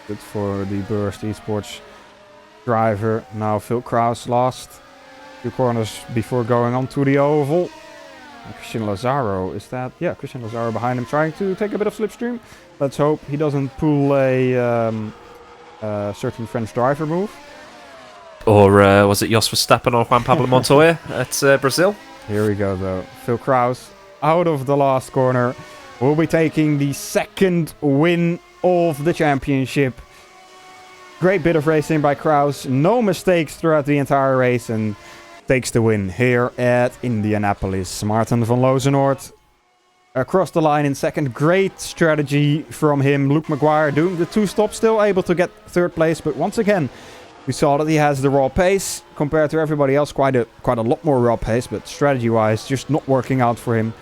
good for the Burst Esports driver. Now Phil Kraus last 2 corners before going on to the oval. And Christian Lazaro, is that? Yeah, Christian Lazaro behind him trying to take a bit of slipstream. Let's hope he doesn't pull a certain French driver move. Or was it Jos Verstappen or Juan Pablo Montoya at Brazil? Here we go, though. Phil Kraus out of the last corner will be taking the second win of the championship. Great bit of racing by Kraus. No mistakes throughout the entire race and takes the win here at Indianapolis. Maarten van Lozenoord across the line in second. Great strategy from him. Luke Maguire doing the 2-stop, still able to get third place. But once again, we saw that he has the raw pace compared to everybody else. Quite a lot more raw pace, but strategy-wise, just not working out for him.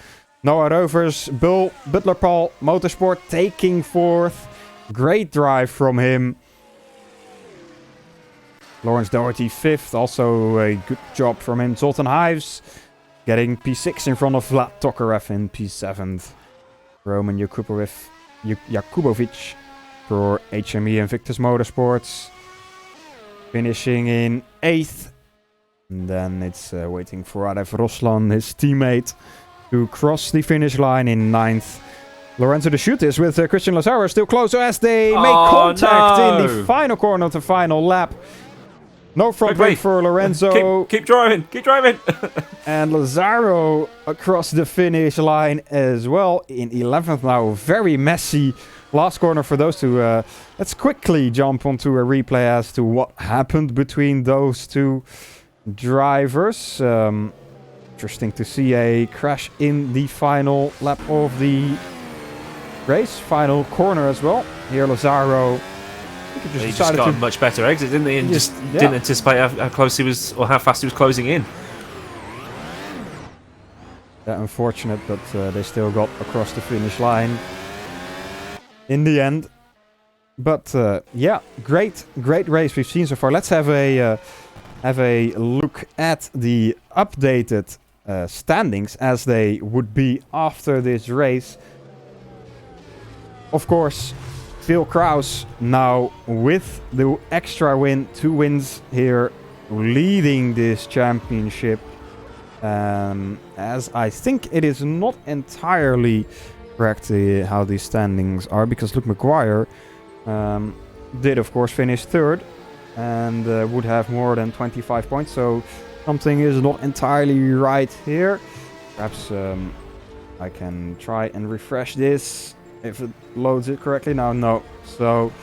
Noah Rovers, Butler Paul, Motorsport taking fourth. Great drive from him. Lawrence Doherty fifth, also a good job from him. Zoltan Hives getting P6 in front of Vlad Tokarev in P7th. Roman Jakubovic for HME and Victus Motorsports finishing in 8th. And then it's waiting for Radev Roslan, his teammate, to cross the finish line in 9th. Lorenzo de Schuttes with Christian Lazaro still closer as they make contact in the final corner of the final lap. No front brake for Lorenzo. Keep driving. And Lazaro across the finish line as well in 11th now. Very messy last corner for those two. Let's quickly jump onto a replay as to what happened between those two drivers. Interesting to see a crash in the final lap of the race. Final corner as well. Here Lazaro... He just got a much better exit, didn't he? And just didn't anticipate how close he was, or how fast he was closing in. Yeah, unfortunate, but they still got across the finish line in the end. But yeah, great race we've seen so far. Let's have a look at the updated standings as they would be after this race. Of course, Phil Kraus now with the extra win, 2 wins here, leading this championship. As I think it is not entirely correct how these standings are, because Luke Maguire did of course finish 3rd and would have more than 25 points, so something is not entirely right here. Perhaps I can try and refresh this. If it loads it correctly now, no. So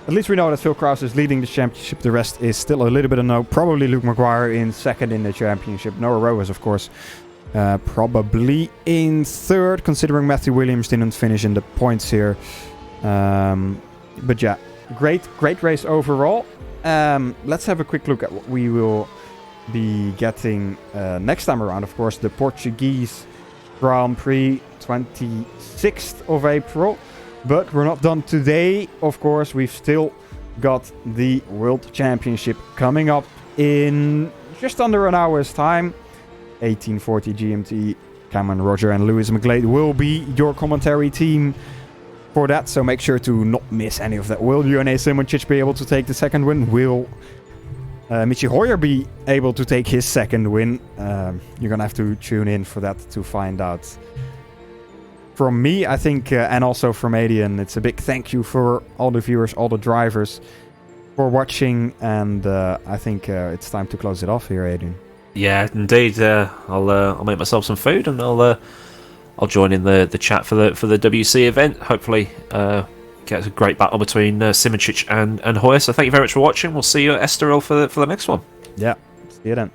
at least we know that Phil Kraus is leading the championship. The rest is still a little bit of no. Probably Luke Maguire in 2nd in the championship. Noah Rovers, of course, probably in 3rd, considering Matthew Williams didn't finish in the points here. But yeah, great race overall. Let's have a quick look at what we will be getting next time around. Of course, the Portuguese Grand Prix, 26th of April. But we're not done today. Of course, we've still got the World Championship coming up in just under an hour's time. 1840 GMT. Cameron Roger and Lewis McGlade will be your commentary team for that. So make sure to not miss any of that. Will Jone Simoncic be able to take the 2nd win? Will Michi Hoyer be able to take his 2nd win? You're going to have to tune in for that to find out. From me, I think, and also from Aidan, it's a big thank you for all the viewers, all the drivers for watching. And I think it's time to close it off here, Aidan. Yeah, indeed. I'll make myself some food and I'll join in the chat for the WC event. Hopefully, get a great battle between Simoncic and Hoyer. So thank you very much for watching. We'll see you at Estoril for the next one. Yeah, see you then.